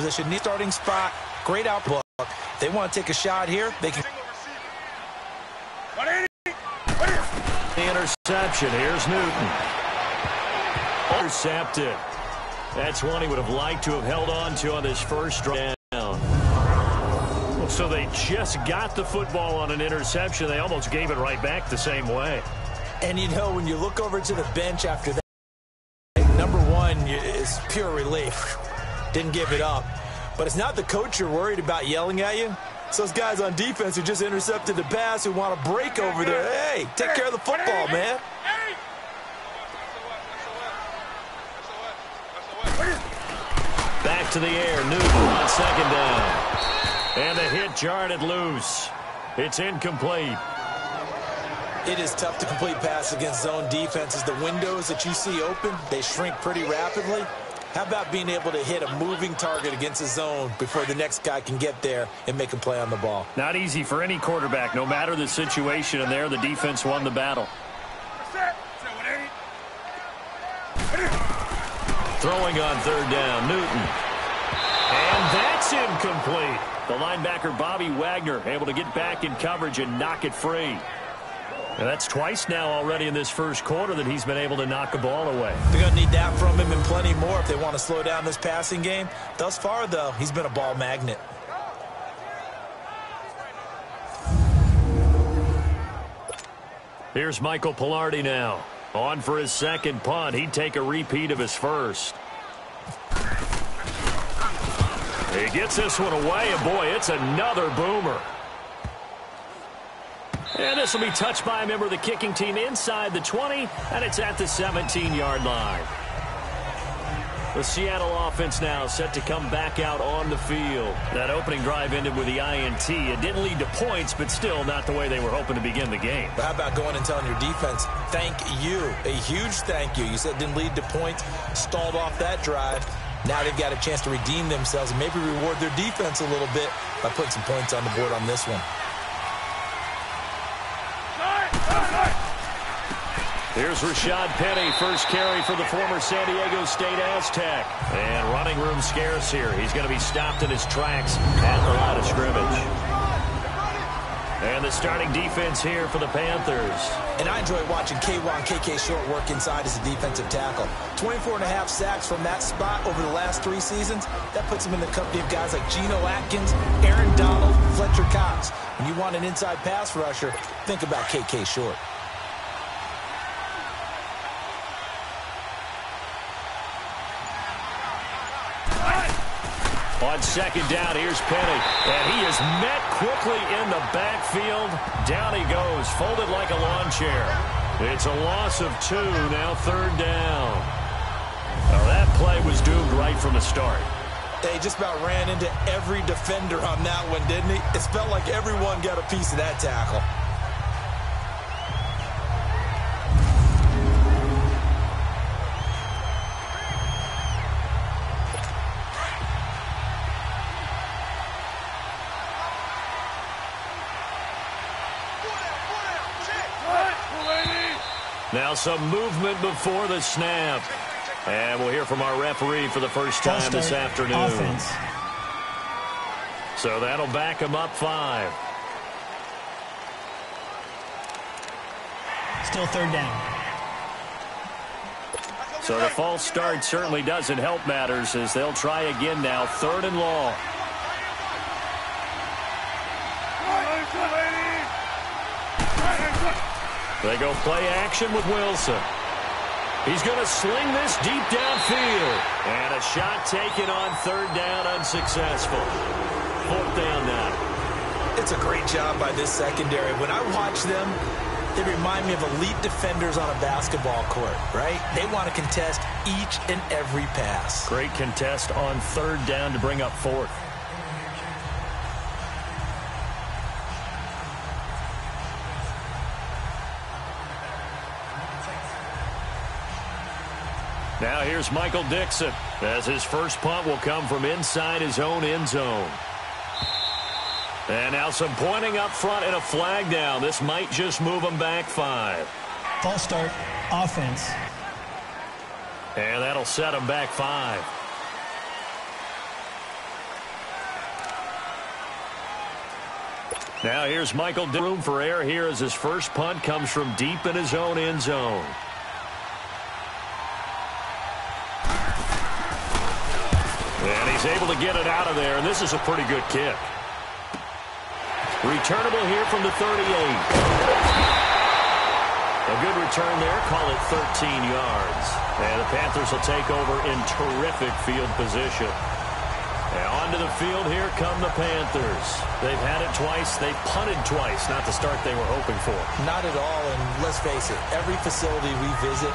position. New starting spot, great outlook. They want to take a shot here. They can. The interception. Here's Newton. Intercepted. That's one he would have liked to have held on to on this first down. So they just got the football on an interception. They almost gave it right back the same way. And you know, when you look over to the bench after that, number one is pure relief. Didn't give it up. But it's not the coach you're worried about yelling at you. It's those guys on defense who just intercepted the pass who want to break over there. Hey, take care of the football, man. Back to the air. Newton on second down. And the hit jarred it loose. It's incomplete. It is tough to complete pass against zone defenses. The windows that you see open, they shrink pretty rapidly. How about being able to hit a moving target against a zone before the next guy can get there and make a play on the ball? Not easy for any quarterback, no matter the situation. And there, the defense won the battle. Throwing on third down, Newton. And that's incomplete. The linebacker, Bobby Wagner, able to get back in coverage and knock it free. And that's twice now already in this first quarter that he's been able to knock a ball away. They're going to need that from him and plenty more if they want to slow down this passing game. Thus far, though, he's been a ball magnet. Here's Michael Pilardi now. On for his second punt. He'd take a repeat of his first. He gets this one away, and boy, it's another boomer. And this will be touched by a member of the kicking team inside the 20, and it's at the 17-yard line. The Seattle offense now set to come back out on the field. That opening drive ended with the INT. It didn't lead to points, but still not the way they were hoping to begin the game. But how about going and telling your defense, thank you, a huge thank you. You said it didn't lead to points, stalled off that drive. Now they've got a chance to redeem themselves and maybe reward their defense a little bit by putting some points on the board on this one. Here's Rashad Penny, first carry for the former San Diego State Aztec. And running room scarce here. He's going to be stopped in his tracks at the line of scrimmage. And the starting defense here for the Panthers. And I enjoy watching KK Short work inside as a defensive tackle. 24.5 sacks from that spot over the last 3 seasons. That puts him in the company of guys like Geno Atkins, Aaron Donald, Fletcher Cox. When you want an inside pass rusher, think about KK Short. On second down, here's Penny. And he is met quickly in the backfield. Down he goes, folded like a lawn chair. It's a loss of 2, now third down. Well, that play was doomed right from the start. They just about ran into every defender on that one, didn't he? It felt like everyone got a piece of that tackle. Now some movement before the snap. And we'll hear from our referee for the first time this afternoon. Offense. So that'll back him up 5. Still third down. So the false start certainly doesn't help matters as they'll try again now. 3rd and long. They go play action with Wilson. He's going to sling this deep downfield. And a shot taken on 3rd down, unsuccessful. 4th down now. It's a great job by this secondary. When I watch them, they remind me of elite defenders on a basketball court, right? They want to contest each and every pass. Great contest on 3rd down to bring up 4th. Now here's Michael Dixon as his first punt will come from inside his own end zone. And now some pointing up front and a flag down. This might just move them back 5. False start, offense. And that'll set them back 5. Now here's Michael. Room for error here as his first punt comes from deep in his own end zone. And he's able to get it out of there, and this is a pretty good kick. Returnable here from the 38. A good return there. Call it 13 yards. And the Panthers will take over in terrific field position. And onto the field, here come the Panthers. They've had it twice. They've punted twice. Not the start they were hoping for. Not at all, and let's face it, every facility we visit,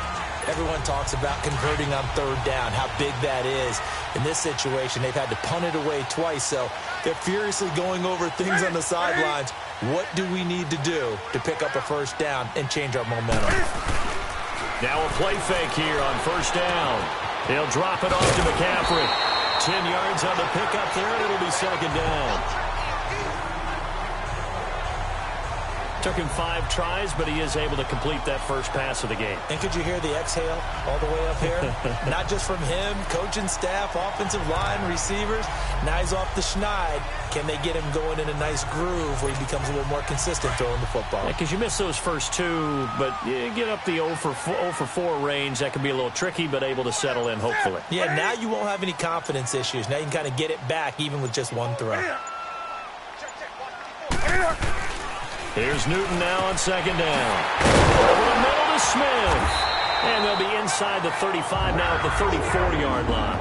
everyone talks about converting on third down, how big that is. In this situation, they've had to punt it away twice, so they're furiously going over things on the sidelines. What do we need to do to pick up a first down and change our momentum? Now a play fake here on first down. He'll drop it off to McCaffrey. 10 yards on the pickup there, and it'll be second down. Took him 5 tries, but he is able to complete that first pass of the game. And could you hear the exhale all the way up here? Not just from him, coaching staff, offensive line, receivers. Now he's off the schneid. Can they get him going in a nice groove where he becomes a little more consistent throwing the football? Yeah, because you miss those first 2, but you get up the 0 for 4 range. That can be a little tricky, but able to settle in, hopefully. Yeah, now you won't have any confidence issues. Now you can kind of get it back even with just one throw. Here's Newton now on second down. Over the middle to Smith. And they'll be inside the 35 now at the 34-yard line.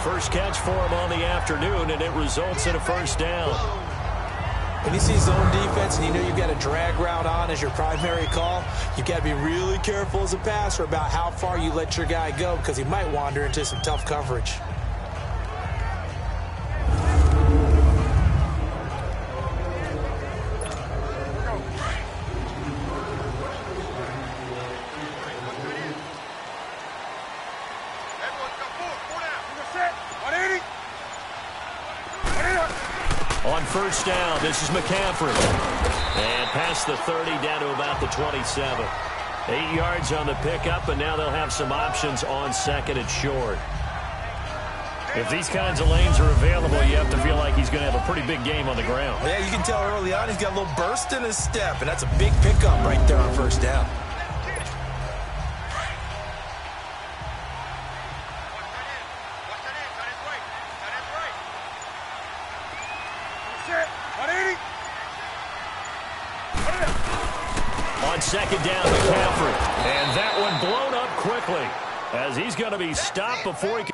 First catch for him on the afternoon, and it results in a first down. When you see zone defense and you know you've got a drag route on as your primary call, you've got to be really careful as a passer about how far you let your guy go because he might wander into some tough coverage. On first down, this is McCaffrey. And past the 30 down to about the 27. 8 yards on the pickup, and now they'll have some options on second and short. If these kinds of lanes are available, you have to feel like he's going to have a pretty big game on the ground. Yeah, you can tell early on he's got a little burst in his step, and that's a big pickup right there on first down. On second down, McCaffrey. And that one blown up quickly as he's going to be stopped before he can.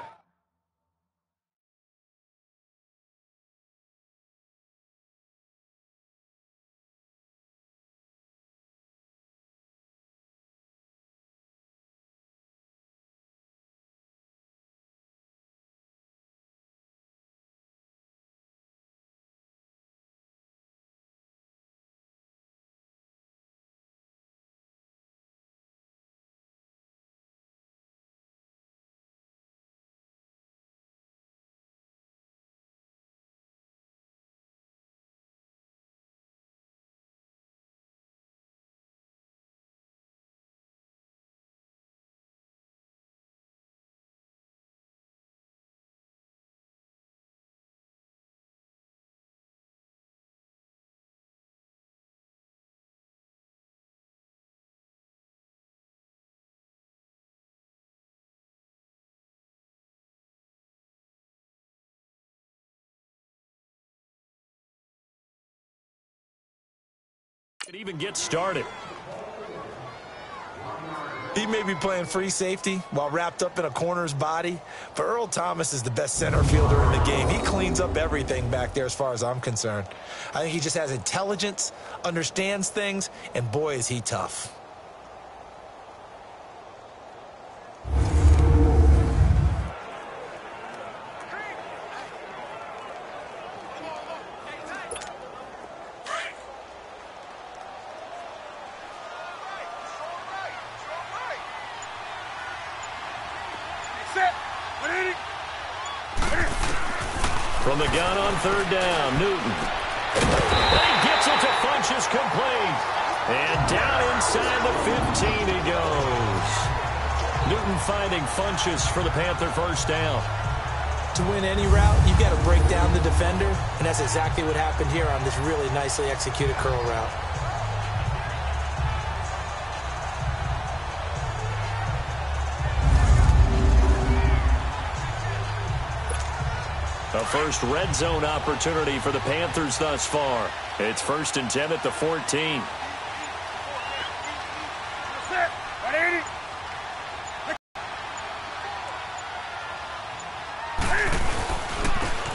It even gets started. He may be playing free safety while wrapped up in a corner's body, but Earl Thomas is the best center fielder in the game. He cleans up everything back there as far as I'm concerned. I think he just has intelligence, understands things, and boy, is he tough. From the gun on third down, Newton. And he gets it to Funchess complete. And down inside the 15 he goes. Newton finding Funchess for the Panther first down. To win any route, you've got to break down the the defender, and that's exactly what happened here on this really nicely executed curl route. A first red zone opportunity for the Panthers thus far. It's 1st and 10 at the 14.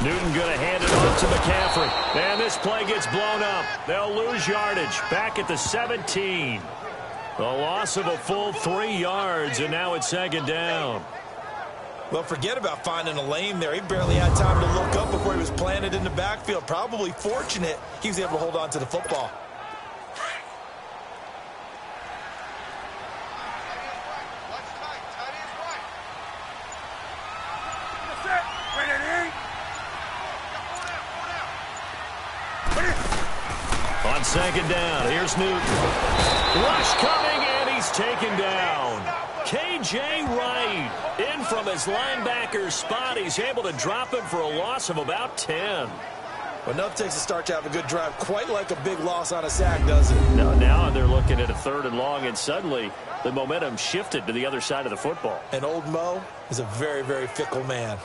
Newton going to hand it off to McCaffrey. And this play gets blown up. They'll lose yardage. Back at the 17. The loss of a full 3 yards, and now it's 2nd down. Well, forget about finding a lane there. He barely had time to look up before he was planted in the backfield. Probably fortunate he was able to hold on to the football. On 2nd down, here's Newton. Rush coming, and he's taken down. K.J. Wright in from his linebacker spot. He's able to drop him for a loss of about 10. Well, enough takes a start to have a good drive. Quite like a big loss on a sack, doesn't it? No, now they're looking at a 3rd and long, and suddenly the momentum shifted to the other side of the football. And old Mo is a very, very fickle man.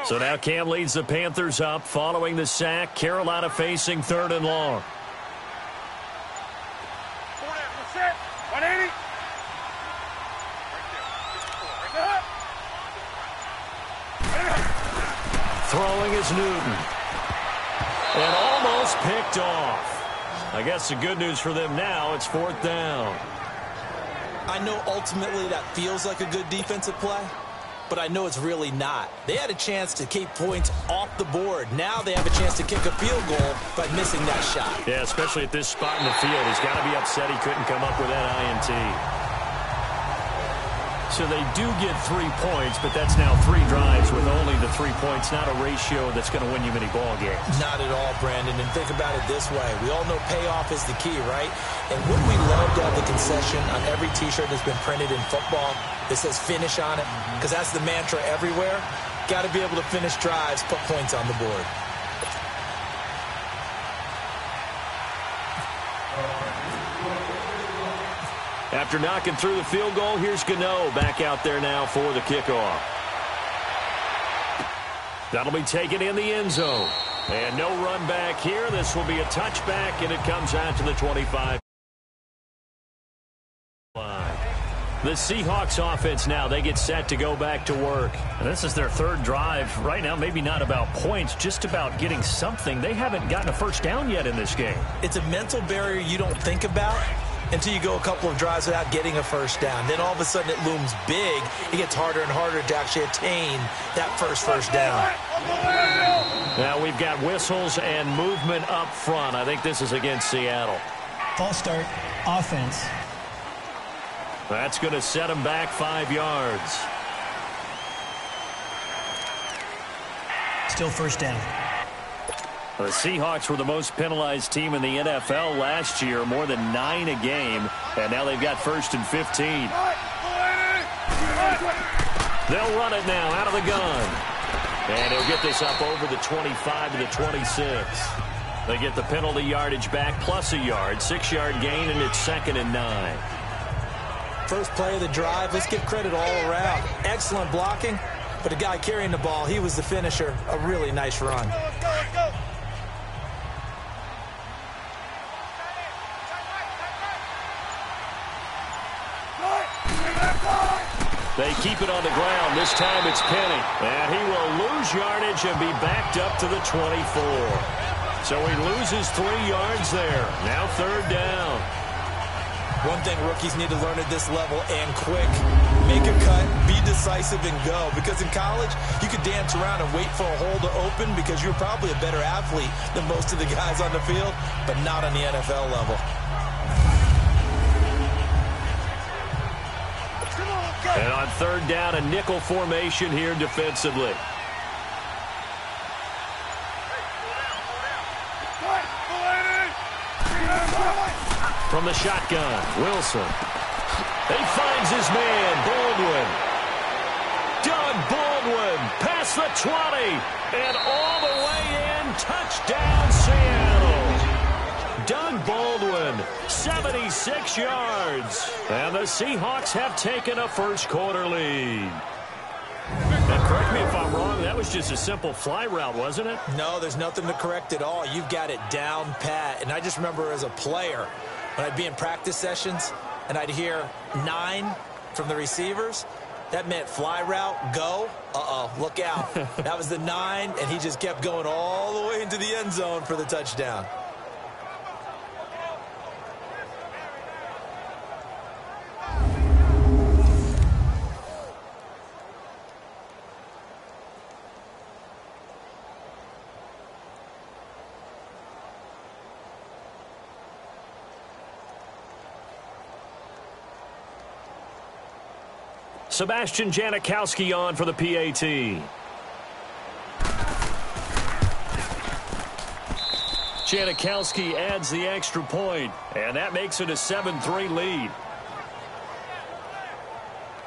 So now Cam leads the Panthers up following the sack. Carolina facing 3rd and long. Throwing is Newton. And almost picked off. I guess the good news for them now, it's 4th down. I know ultimately that feels like a good defensive play, but I know it's really not. They had a chance to keep points off the board. Now they have a chance to kick a field goal by missing that shot. Yeah, especially at this spot in the field. He's got to be upset he couldn't come up with that INT. So they do get 3 points, but that's now 3 drives with only the 3 points. Not a ratio that's going to win you many ball games. Not at all, Brandon. And think about it this way. We all know payoff is the key, right? And wouldn't we love to have the concession on every T-shirt that's been printed in football that says finish on it? Because that's the mantra everywhere. Got to be able to finish drives, put points on the board. After knocking through the field goal, here's Gano back out there now for the kickoff. That'll be taken in the end zone. And no run back here. This will be a touchback, and it comes out to the 25. The Seahawks offense now, they get set to go back to work. And this is their 3rd drive. Right now, maybe not about points, just about getting something. They haven't gotten a first down yet in this game. It's a mental barrier you don't think about until you go a couple of drives without getting a first down. Then all of a sudden it looms big. It gets harder and harder to actually attain that first down. Now we've got whistles and movement up front. I think this is against Seattle. False start, offense. That's going to set him back 5 yards. Still first down. The Seahawks were the most penalized team in the NFL last year, more than 9 a game, and now they've got 1st and 15. They'll run it now out of the gun. And he'll get this up over the 25 to the 26. They get the penalty yardage back plus a yard, 6-yard gain, and it's 2nd and 9. First play of the drive, let's give credit all around. Excellent blocking, but the guy carrying the ball, he was the finisher. A really nice run. They keep it on the ground. This time it's Penny. And he will lose yardage and be backed up to the 24. So he loses 3 yards there. Now 3rd down. One thing rookies need to learn at this level, and quick. Make a cut, be decisive, and go. Because in college, you could dance around and wait for a hole to open because you're probably a better athlete than most of the guys on the field, but not on the NFL level. And on third down, a nickel formation here defensively. From the shotgun, Wilson. He finds his man, Baldwin. Doug Baldwin past the 20 and all the way in. Touchdown, Seattle. Doug Baldwin, 76 yards. And the Seahawks have taken a first-quarter lead. Now, correct me if I'm wrong, that was just a simple fly route, wasn't it? No, there's nothing to correct at all. You've got it down pat. And I just remember as a player, when I'd be in practice sessions and I'd hear 9 from the receivers, that meant fly route, go. Uh-oh, look out. That was the 9, and he just kept going all the way into the end zone for the touchdown. Sebastian Janikowski on for the PAT. Janikowski adds the extra point, and that makes it a 7-3 lead.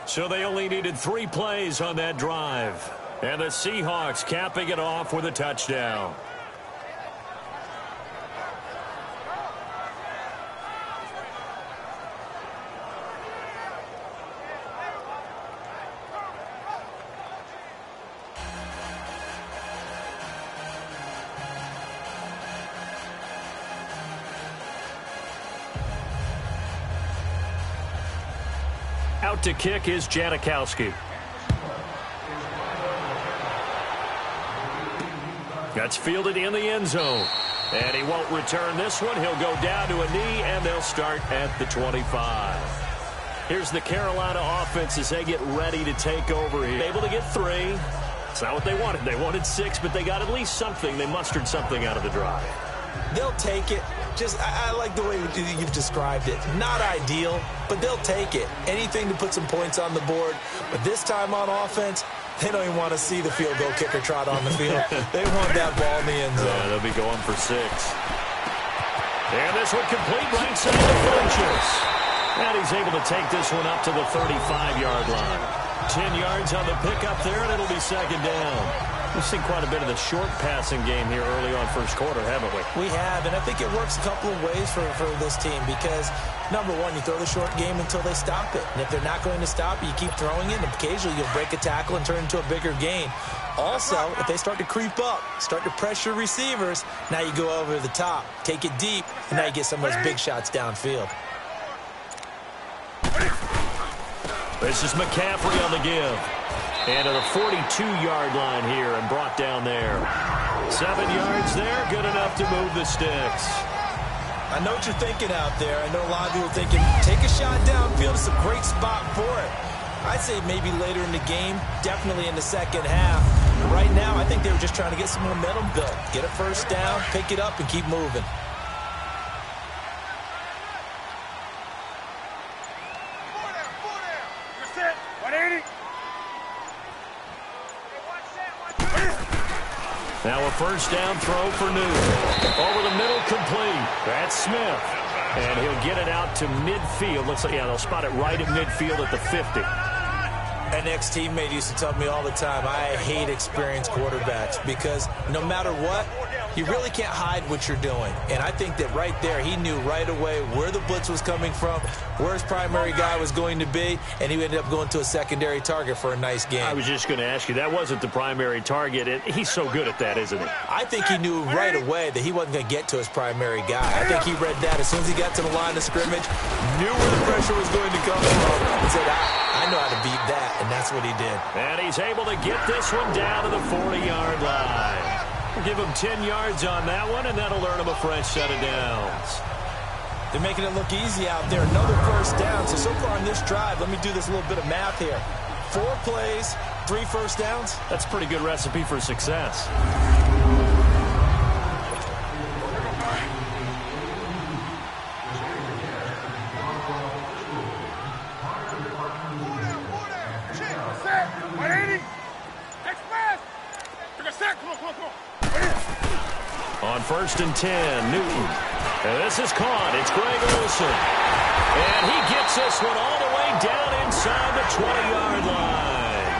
So they only needed 3 plays on that drive. And the Seahawks capping it off with a touchdown. Out to kick is Janikowski. That's fielded in the end zone. And he won't return this one. He'll go down to a knee, and they'll start at the 25. Here's the Carolina offense as they get ready to take over here. Able to get 3. It's not what they wanted. They wanted 6, but they got at least something. They mustered something out of the drive. They'll take it. I like the way you've described it. Not ideal, but they'll take it. Anything to put some points on the board. But this time on offense, they don't even want to see the field goal kicker trot on the field. They want that ball in the end zone. Yeah, they'll be going for 6. And this one complete right side of Funchess. And he's able to take this one up to the 35-yard line. 10 yards on the pickup there, and it'll be second down. We've seen quite a bit of the short passing game here early on first quarter, haven't we? We have, and I think it works a couple of ways for this team because, number one, you throw the short game until they stop it. And if they're not going to stop it, you keep throwing it, and occasionally you'll break a tackle and turn it into a bigger gain. Also, if they start to creep up, start to pressure receivers, now you go over the top, take it deep, and now you get some of those big shots downfield. This is McCaffrey on the give. And to the 42-yard line here and brought down there. 7 yards there, good enough to move the sticks. I know what you're thinking out there. I know a lot of people are thinking, take a shot downfield. It's a great spot for it. I'd say maybe later in the game, definitely in the second half. But right now, I think they were just trying to get some momentum built. Get a first down, pick it up, and keep moving. Now a first down throw for Newton. Over the middle, complete. That's Smith. And he'll get it out to midfield. Looks like, yeah, they'll spot it right at midfield at the 50. An ex-teammate used to tell me all the time, I hate experienced quarterbacks because no matter what, you really can't hide what you're doing. And I think that right there, he knew right away where the blitz was coming from, where his primary guy was going to be, and he ended up going to a secondary target for a nice game. I was just going to ask you, that wasn't the primary target. He's so good at that, isn't he? I think he knew right away that he wasn't going to get to his primary guy. I think he read that as soon as he got to the line of scrimmage, knew where the pressure was going to come from, and said, I know how to beat that, and that's what he did. And he's able to get this one down to the 40-yard line. We'll give him 10 yards on that one, and that'll earn him a fresh set of downs. They're making it look easy out there. Another first down. So far on this drive, let me do this little bit of math here. 4 plays, 3 first downs. That's a pretty good recipe for success. 1st and 10. Newton. And this is caught. It's Greg Olsen. And he gets this one all the way down inside the 20-yard line.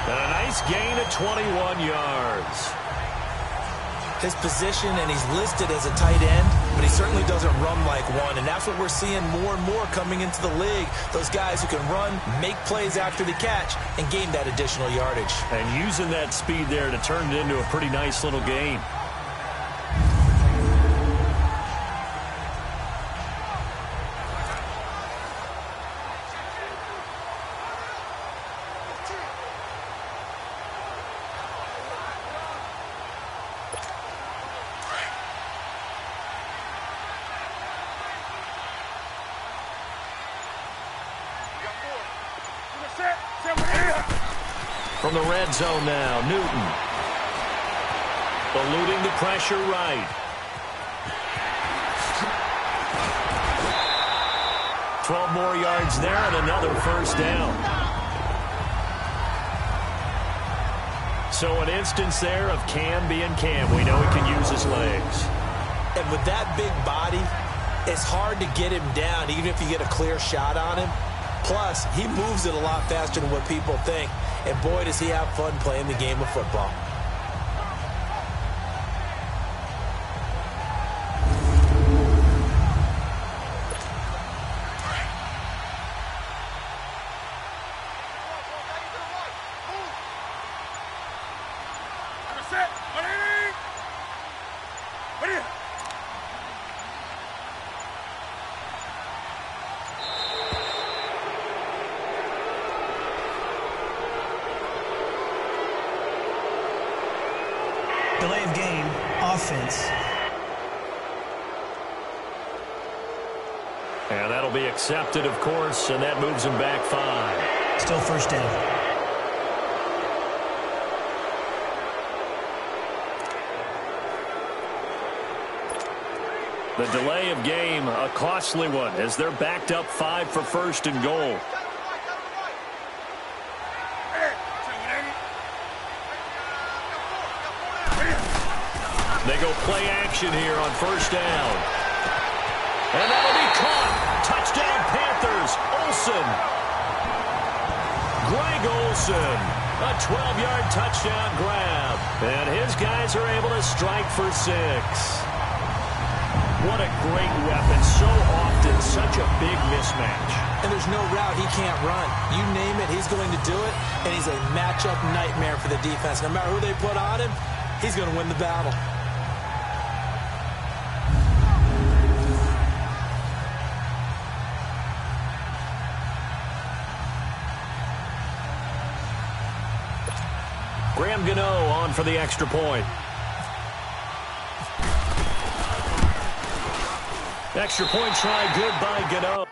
And a nice gain of 21 yards. His position, and he's listed as a tight end, but he certainly doesn't run like one, and that's what we're seeing more and more coming into the league. Those guys who can run, make plays after the catch, and gain that additional yardage. And using that speed there to turn it into a pretty nice little game. From the red zone now, Newton. Eluding the pressure right. 12 more yards there and another first down. So an instance there of Cam being Cam. We know he can use his legs. And with that big body, it's hard to get him down, even if you get a clear shot on him. Plus, he moves it a lot faster than what people think. And boy, does he have fun playing the game of football. Delay of game, offense. And that'll be accepted, of course, and that moves him back 5. Still first down. The delay of game, a costly one, as they're backed up 5 for 1st and goal. They go play action here on 1st down. And that'll be caught. Touchdown Panthers. Olsen. Greg Olsen. A 12-yard touchdown grab. And his guys are able to strike for 6. What a great weapon. So often such a big mismatch. And there's no route he can't run. You name it, he's going to do it. And he's a matchup nightmare for the defense. No matter who they put on him, he's going to win the battle. Graham Gano on for the extra point. Extra point try good by Gano.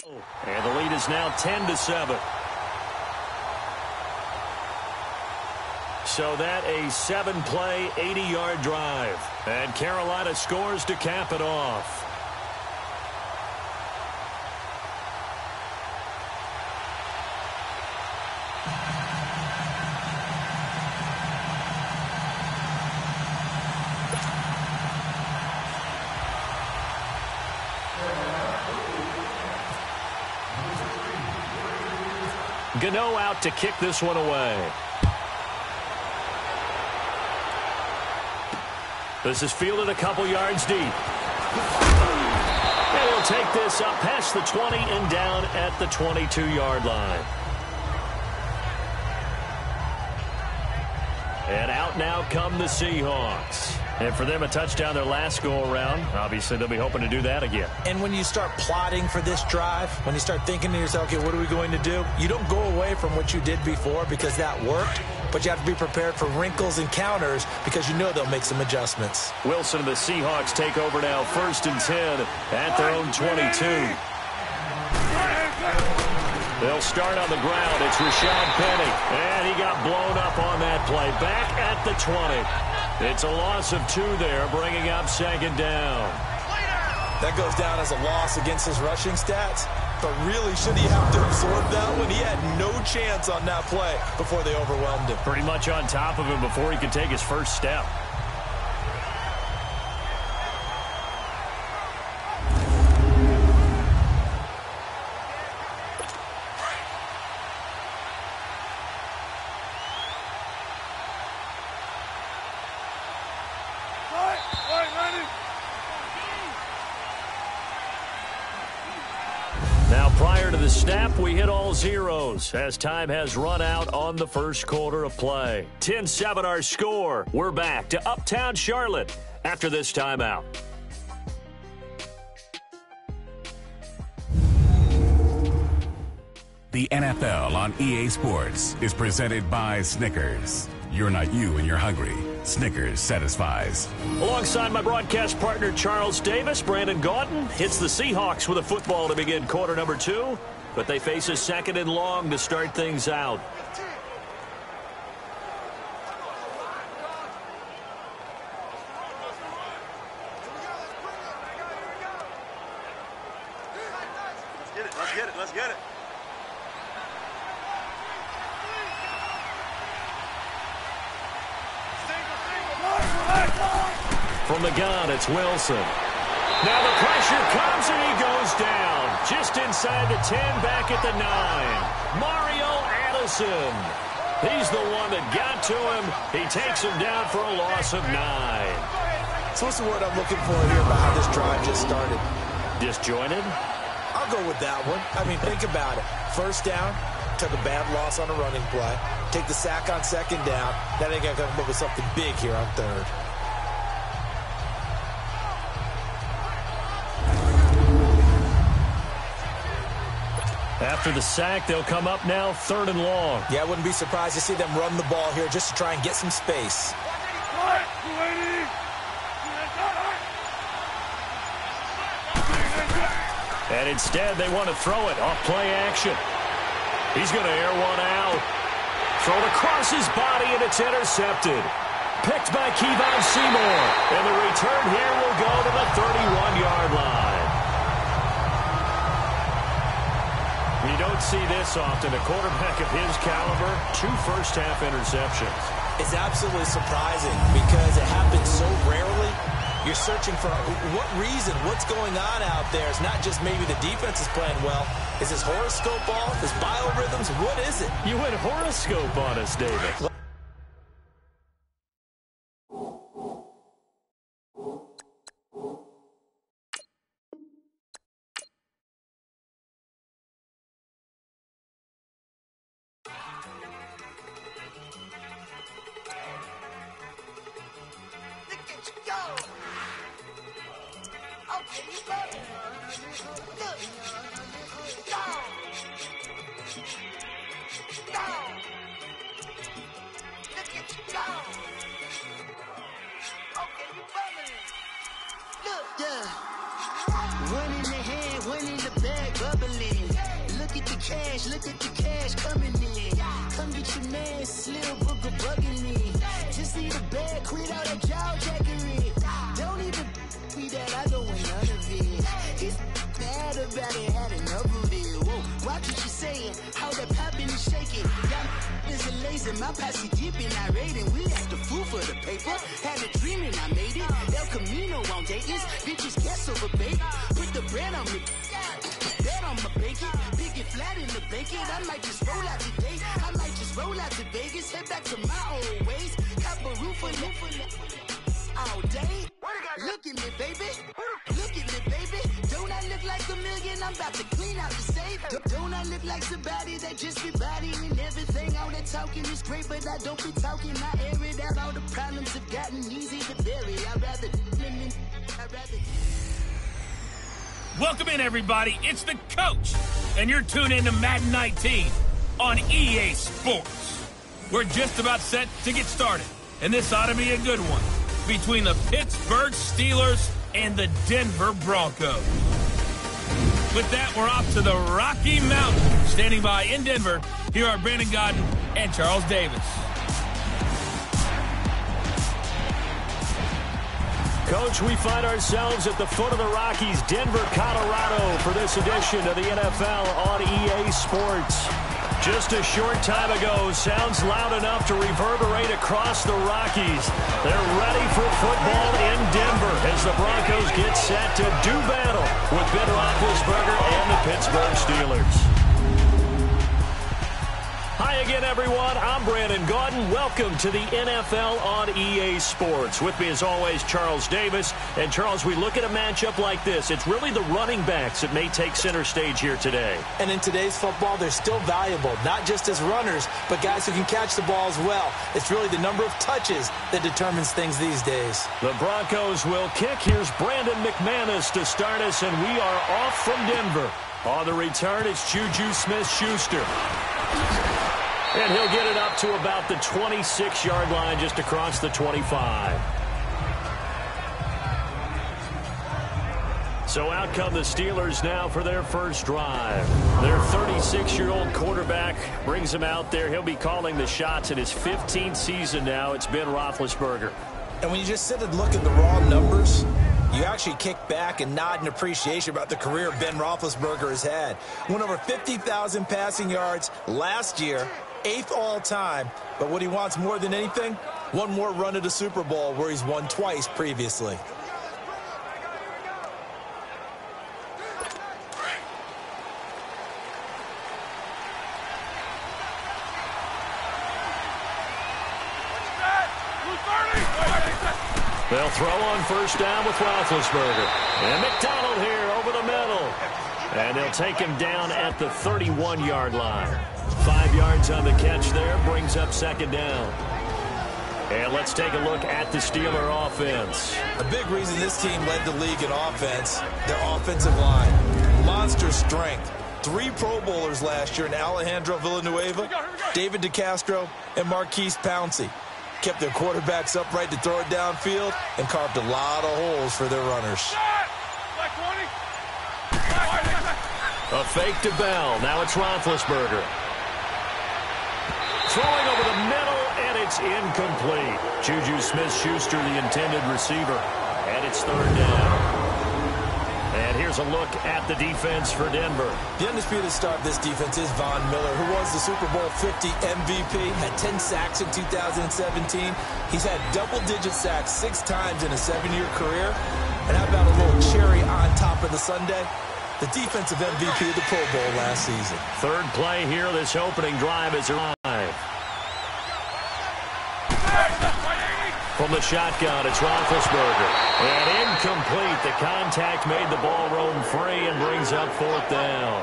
And the lead is now 10-7. So that a 7-play, 80-yard drive. And Carolina scores to cap it off. Gano out to kick this one away. This is fielded a couple yards deep. And he'll take this up past the 20 and down at the 22-yard line. And out now come the Seahawks. And for them, a touchdown their last go-around. Obviously, they'll be hoping to do that again. And when you start plotting for this drive, when you start thinking to yourself, okay, what are we going to do? You don't go away from what you did before because that worked, but you have to be prepared for wrinkles and counters because you know they'll make some adjustments. Wilson and the Seahawks take over now, 1st and 10 at their own 22. They'll start on the ground. It's Rashad Penny. And he got blown up on that play. Back at the 20. It's a loss of 2 there, bringing up 2nd down. That goes down as a loss against his rushing stats. But really, should he have to absorb that one? He had no chance on that play before they overwhelmed him. Pretty much on top of him before he could take his first step. Now, prior to the snap, we hit all zeros as time has run out on the first quarter of play. 10-7 our score. We're back to Uptown Charlotte after this timeout. The NFL on EA Sports is presented by Snickers. You're not you and you're hungry. Snickers satisfies. Alongside my broadcast partner, Charles Davis, Brandon Gaudin hits the Seahawks with a football to begin quarter number 2, but they face a 2nd and long to start things out. Let's get it. From the gun, it's Wilson. Now the pressure comes and he goes down. Just inside the 10, back at the 9. Mario Addison. He's the one that got to him. He takes him down for a loss of 9. So what's the word I'm looking for here about how this drive just started? Disjointed? I'll go with that one. I mean, think about it. First down, took a bad loss on a running play. Take the sack on 2nd down. Now they got to come up with something big here on 3rd. After the sack, they'll come up now 3rd and long. Yeah, I wouldn't be surprised to see them run the ball here just to try and get some space. And instead, they want to throw it off play action. He's going to air one out. Thrown across his body, and it's intercepted. Picked by Kevon Seymour. And the return here will go to the 31-yard line. You don't see this often. A quarterback of his caliber, 2 first-half interceptions. It's absolutely surprising because it happens so rarely. You're searching for what reason, what's going on out there. It's not just maybe the defense is playing well. Is his horoscope off? His biorhythms? What is it? You went horoscope on us, David. One in the hand, one in the bag, bubbling. cash, look at the cash coming in. Come get your man, Slim Booker bugging me. Just need a bag, quit all that jaw jackery. Don't even be that, I don't want none of it. He's mad about it, had enough of it. Whoa, watch what you saying, how that poppin' and shaking. Y'all is a lazy, my posse dipping, I raiding. We act the fool for the paper, had a dream and I made it. El Camino on Dayton's, bitches guess over bait. Put the bread on me, bet on my bacon. Big it flat in the bacon, I might just roll out today. I might just roll out to Vegas, head back to my old ways. Cop a roof for all day. Look at me, baby. Look at me, baby. Don't I look like a million? I'm about to clean out the safe. Don't I look like somebody that just be bodying everything? All that talking is great, but I don't be talking. I air it out. All the problems have gotten easy to bury. I'd rather. Welcome in, everybody. It's the coach, and you're tuned in to Madden 19 on EA Sports. We're just about set to get started, and this ought to be a good one between the Pittsburgh Steelers and the Denver Broncos. With that, we're off to the Rocky Mountains. Standing by in Denver, here are Brandon Godden and Charles Davis. Coach, we find ourselves at the foot of the Rockies, Denver, Colorado, for this edition of the NFL on EA Sports. Just a short time ago, sounds loud enough to reverberate across the Rockies. They're ready for football in Denver as the Broncos get set to do battle with Ben Roethlisberger and the Pittsburgh Steelers. Hi again, everyone. I'm Brandon Gaudin. Welcome to the NFL on EA Sports. With me, as always, Charles Davis. And, Charles, we look at a matchup like this. It's really the running backs that may take center stage here today. And in today's football, they're still valuable, not just as runners, but guys who can catch the ball as well. It's really the number of touches that determines things these days. The Broncos will kick. Here's Brandon McManus to start us, and we are off from Denver. On the return, it's Juju Smith-Schuster. And he'll get it up to about the 26-yard line, just across the 25. So out come the Steelers now for their first drive. Their 36-year-old quarterback brings him out there. He'll be calling the shots in his 15th season now. It's Ben Roethlisberger. And when you just sit and look at the raw numbers, you actually kick back and nod in appreciation about the career Ben Roethlisberger has had. Went over 50,000 passing yards last year, 8th all-time. But what he wants more than anything, one more run at a Super Bowl where he's won twice previously. They'll throw on first down with Roethlisberger. And McDonald here over the middle. And they'll take him down at the 31-yard line. 5 yards on the catch there, brings up second down. And let's take a look at the Steeler offense. A big reason this team led the league in offense, their offensive line. Monster strength. 3 Pro Bowlers last year in Alejandro Villanueva, David DeCastro, and Marquise Pouncey. Kept their quarterbacks upright to throw it downfield and carved a lot of holes for their runners. A fake to Bell. Now it's Roethlisberger. Throwing over the middle, and it's incomplete. Juju Smith-Schuster, the intended receiver. And it's third down. And here's a look at the defense for Denver. The undisputed star of this defense is Von Miller, who was the Super Bowl 50 MVP, had 10 sacks in 2017. He's had double-digit sacks 6 times in a 7-year career. And how about a little cherry on top of the sundae? The defensive MVP of the Pro Bowl last season. Third play here, this opening drive is arrived. From the shotgun, it's Roethlisberger. And incomplete. The contact made the ball roam free and brings up fourth down.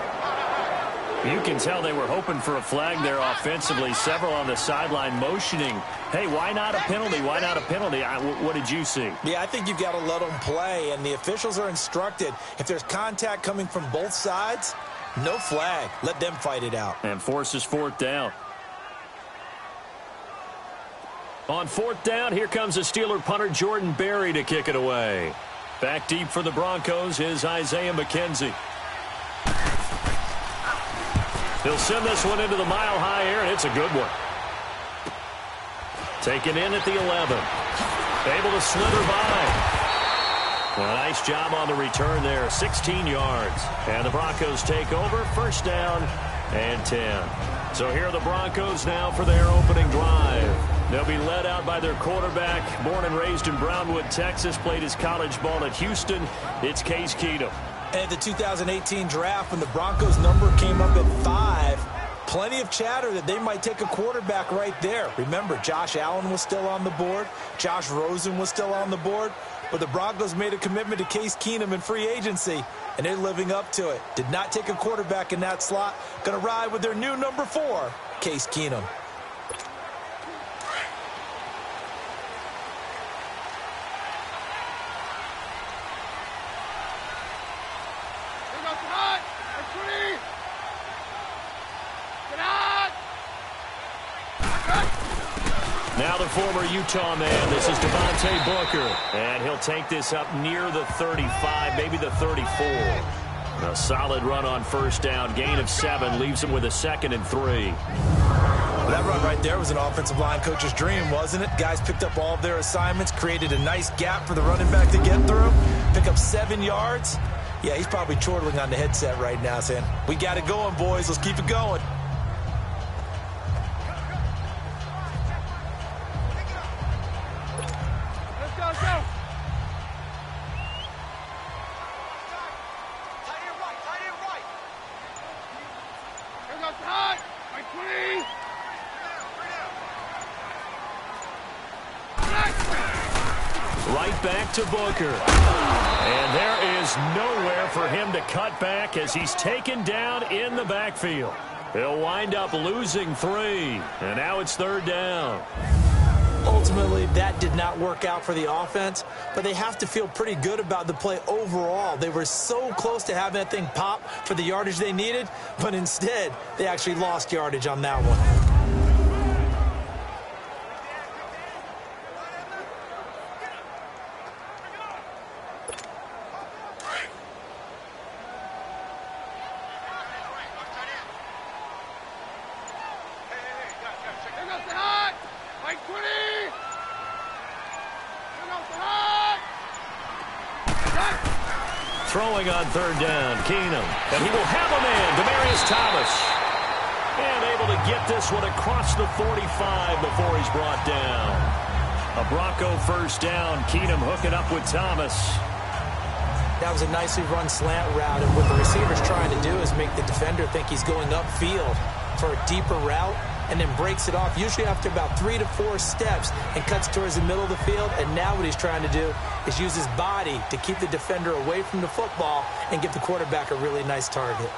You can tell they were hoping for a flag there offensively. Several on the sideline motioning. Hey, why not a penalty? Why not a penalty? What did you see? Yeah, I think you've got to let them play, and the officials are instructed. If there's contact coming from both sides, no flag. Let them fight it out. And forces fourth down. On fourth down, here comes the Steeler punter Jordan Berry to kick it away. Back deep for the Broncos is Isaiah McKenzie. He'll send this one into the mile-high air, and it's a good one. Taken in at the 11. Able to slither by. A nice job on the return there, 16 yards. And the Broncos take over, first down and 10. So here are the Broncos now for their opening drive. They'll be led out by their quarterback, born and raised in Brownwood, Texas, played his college ball at Houston. It's Case Keenum. And the 2018 draft, when the Broncos number came up at 5, plenty of chatter that they might take a quarterback right there. Remember, Josh Allen was still on the board. Josh Rosen was still on the board. But the Broncos made a commitment to Case Keenum in free agency, and they're living up to it. Did not take a quarterback in that slot. Going to ride with their new number 4, Case Keenum. Now the former Utah man, this is Devontae Booker, and he'll take this up near the 35, maybe the 34. A solid run on first down, gain of 7, leaves him with a 2nd and 3. Well, that run right there was an offensive line coach's dream, wasn't it? Guys picked up all of their assignments, created a nice gap for the running back to get through, pick up 7 yards. Yeah, he's probably chortling on the headset right now saying, we got it going, boys. Let's keep it going. Right back to Booker. And there is nowhere for him to cut back as he's taken down in the backfield. He'll wind up losing 3. And now it's 3rd down. Ultimately, that did not work out for the offense, but they have to feel pretty good about the play overall. They were so close to having that thing pop for the yardage they needed, but instead, they actually lost yardage on that one. Throwing on 3rd down, Keenum. And he will have a man, Demaryius Thomas. And able to get this one across the 45 before he's brought down. A Bronco first down, Keenum hooking up with Thomas. That was a nicely run slant route, and what the receiver's trying to do is make the defender think he's going upfield for a deeper route, and then breaks it off, usually after about 3 to 4 steps, and cuts towards the middle of the field. And now what he's trying to do is use his body to keep the defender away from the football and give the quarterback a really nice target.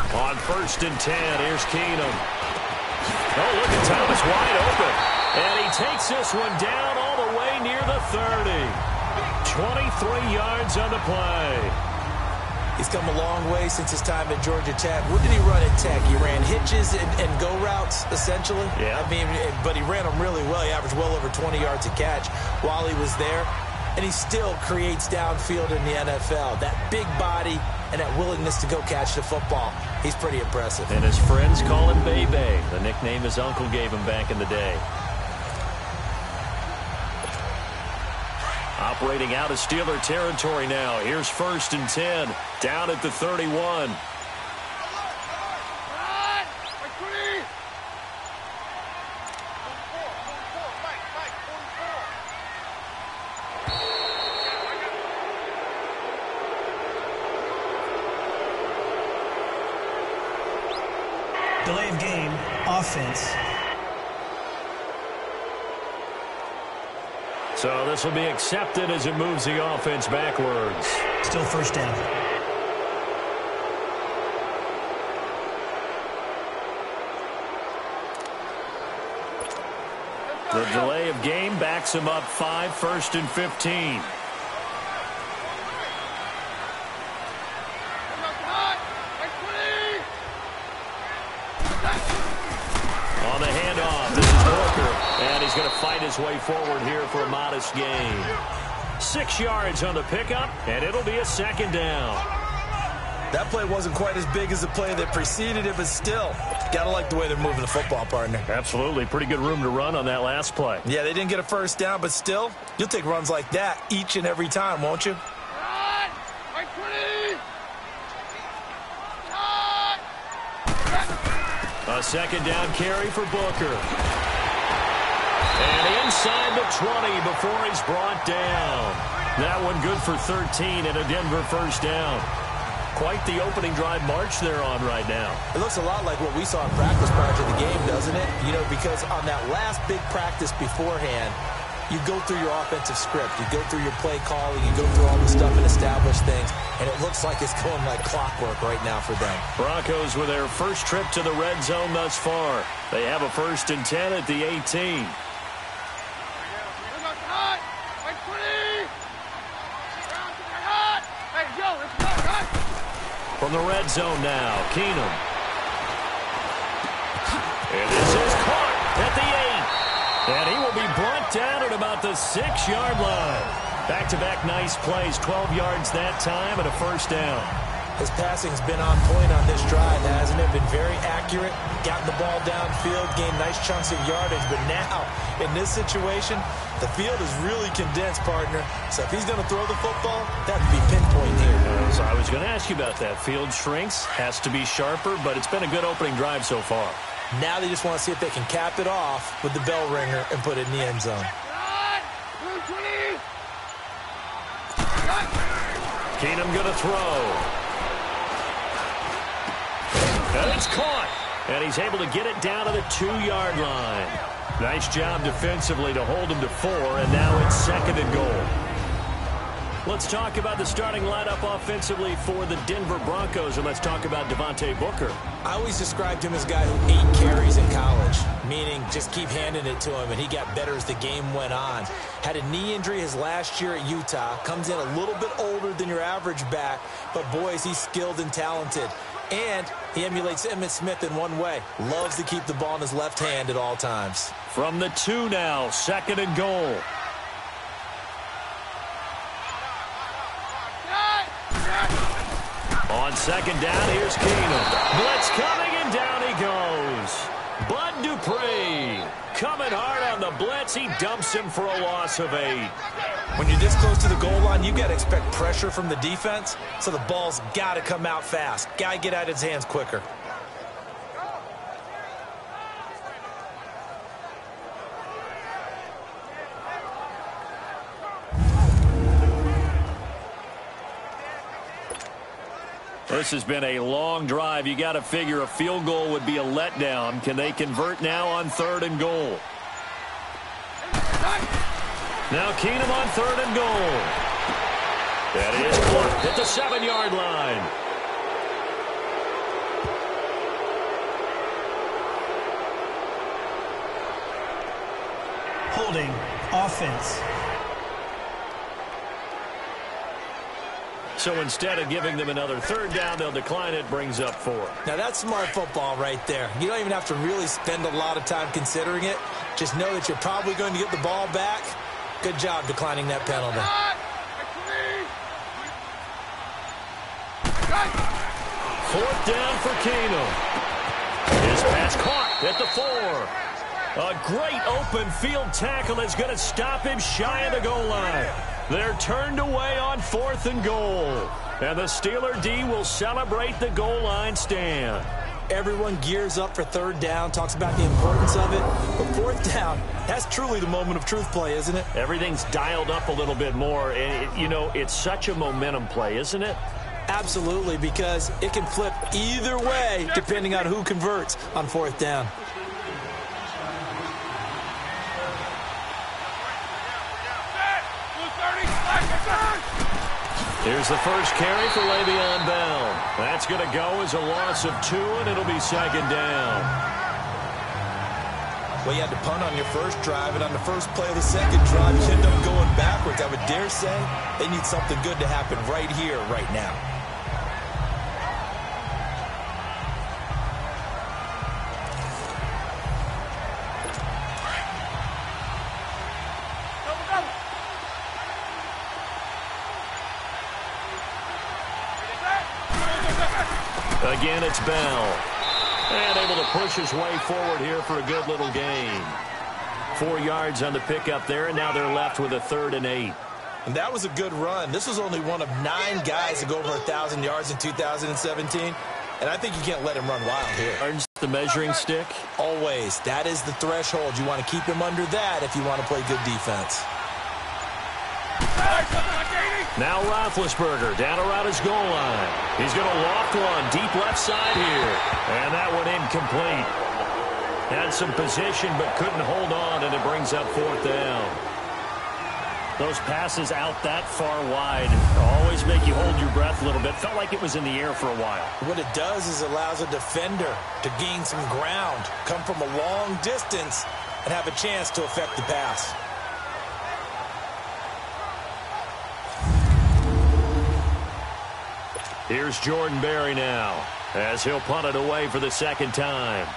On 1st and 10, here's Keenum. Oh, look at Thomas wide open. And he takes this one down all the way near the 30. 23 yards on the play. He's come a long way since his time at Georgia Tech. What did he run at Tech? He ran hitches and go routes, essentially. Yeah. I mean, but he ran them really well. He averaged well over 20 yards a catch while he was there. And he still creates downfield in the NFL. That big body and that willingness to go catch the football. He's pretty impressive. And his friends call him Bebe, the nickname his uncle gave him back in the day. Operating out of Steeler territory now. Here's 1st and 10, down at the 31. Delay of game, offense. So this will be accepted as it moves the offense backwards. Still first down. The delay of game backs him up 5, 1st and 15. going to fight his way forward here for a modest gain. 6 yards on the pickup, and it'll be a second down. That play wasn't quite as big as the play that preceded it, but still, got to like the way they're moving the football, partner. Absolutely. Pretty good room to run on that last play. Yeah, they didn't get a first down, but still, you'll take runs like that each and every time, won't you? A second down carry for Booker. And inside the 20 before he's brought down. That one good for 13 and a Denver first down. Quite the opening drive march they're on right now. It looks a lot like what we saw in practice prior to the game, doesn't it? You know, because on that last big practice beforehand, you go through your offensive script. You go through your play calling. You go through all the stuff and establish things. And it looks like it's going like clockwork right now for them. Broncos with their first trip to the red zone thus far. They have a 1st and 10 at the 18. From the red zone now, Keenum. And this is caught at the 8. And he will be brought down at about the 6-yard line. Back-to-back nice plays, 12 yards that time and a first down. His passing's been on point on this drive, hasn't it? Been very accurate, gotten the ball downfield, gained nice chunks of yardage. But now, in this situation, the field is really condensed, partner. So if he's going to throw the football, that would be pinpoint here. So I was going to ask you about that. Field shrinks, has to be sharper, but it's been a good opening drive so far. Now they just want to see if they can cap it off with the bell ringer and put it in the end zone. Keenum going to throw. And it's caught. And he's able to get it down to the 2-yard line. Nice job defensively to hold him to 4, and now it's 2nd and goal. Let's talk about the starting lineup offensively for the Denver Broncos, and let's talk about Devontae Booker. I always described him as a guy who ate carries in college, meaning just keep handing it to him, and he got better as the game went on. Had a knee injury his last year at Utah, comes in a little bit older than your average back, but boys, he's skilled and talented. And he emulates Emmitt Smith in one way. Loves to keep the ball in his left hand at all times. From the 2 now, 2nd and goal. On 2nd down, here's Keenum. Blitz coming, and down he goes. Bud Dupree coming hard on the blitz. He dumps him for a loss of 8. When you're this close to the goal line, you got to expect pressure from the defense, so the ball's got to come out fast. Got to get out of his hands quicker. This has been a long drive. You got to figure a field goal would be a letdown. Can they convert now on 3rd and goal? Now Keenum on 3rd and goal. That is caught at the 7-yard line. Holding offense. So instead of giving them another 3rd down, they'll decline it, brings up 4. Now that's smart football right there. You don't even have to really spend a lot of time considering it. Just know that you're probably going to get the ball back. Good job declining that penalty. 4th down for Keenum. His pass caught at the 4. A great open field tackle that's going to stop him shy of the goal line. They're turned away on 4th and goal. And the Steeler D will celebrate the goal line stand. Everyone gears up for 3rd down, talks about the importance of it. But 4th down, that's truly the moment of truth play, isn't it? Everything's dialed up a little bit more. And, you know, it's such a momentum play, isn't it? Absolutely, because it can flip either way depending on who converts on 4th down. Here's the first carry for Le'Veon Bell. That's going to go as a loss of 2, and it'll be 2nd down. Well, you had to punt on your first drive, and on the first play of the second drive, you end up going backwards. I would dare say they need something good to happen right here, right now. Again, it's Bell. And able to push his way forward here for a good little gain. 4 yards on the pickup there, and now they're left with a 3rd and 8. And that was a good run. This was only one of 9 guys to go over 1,000 yards in 2017. And I think you can't let him run wild here. Earns the measuring stick. Always. That is the threshold. You want to keep him under that if you want to play good defense. Now Roethlisberger down around his goal line. He's going to loft one deep left side here. And that one incomplete. Had some position but couldn't hold on, and it brings up 4th down. Those passes out that far wide always make you hold your breath a little bit. Felt like it was in the air for a while. What it does is it allows a defender to gain some ground, come from a long distance, and have a chance to affect the pass. Here's Jordan Berry now as he'll punt it away for the 2nd time.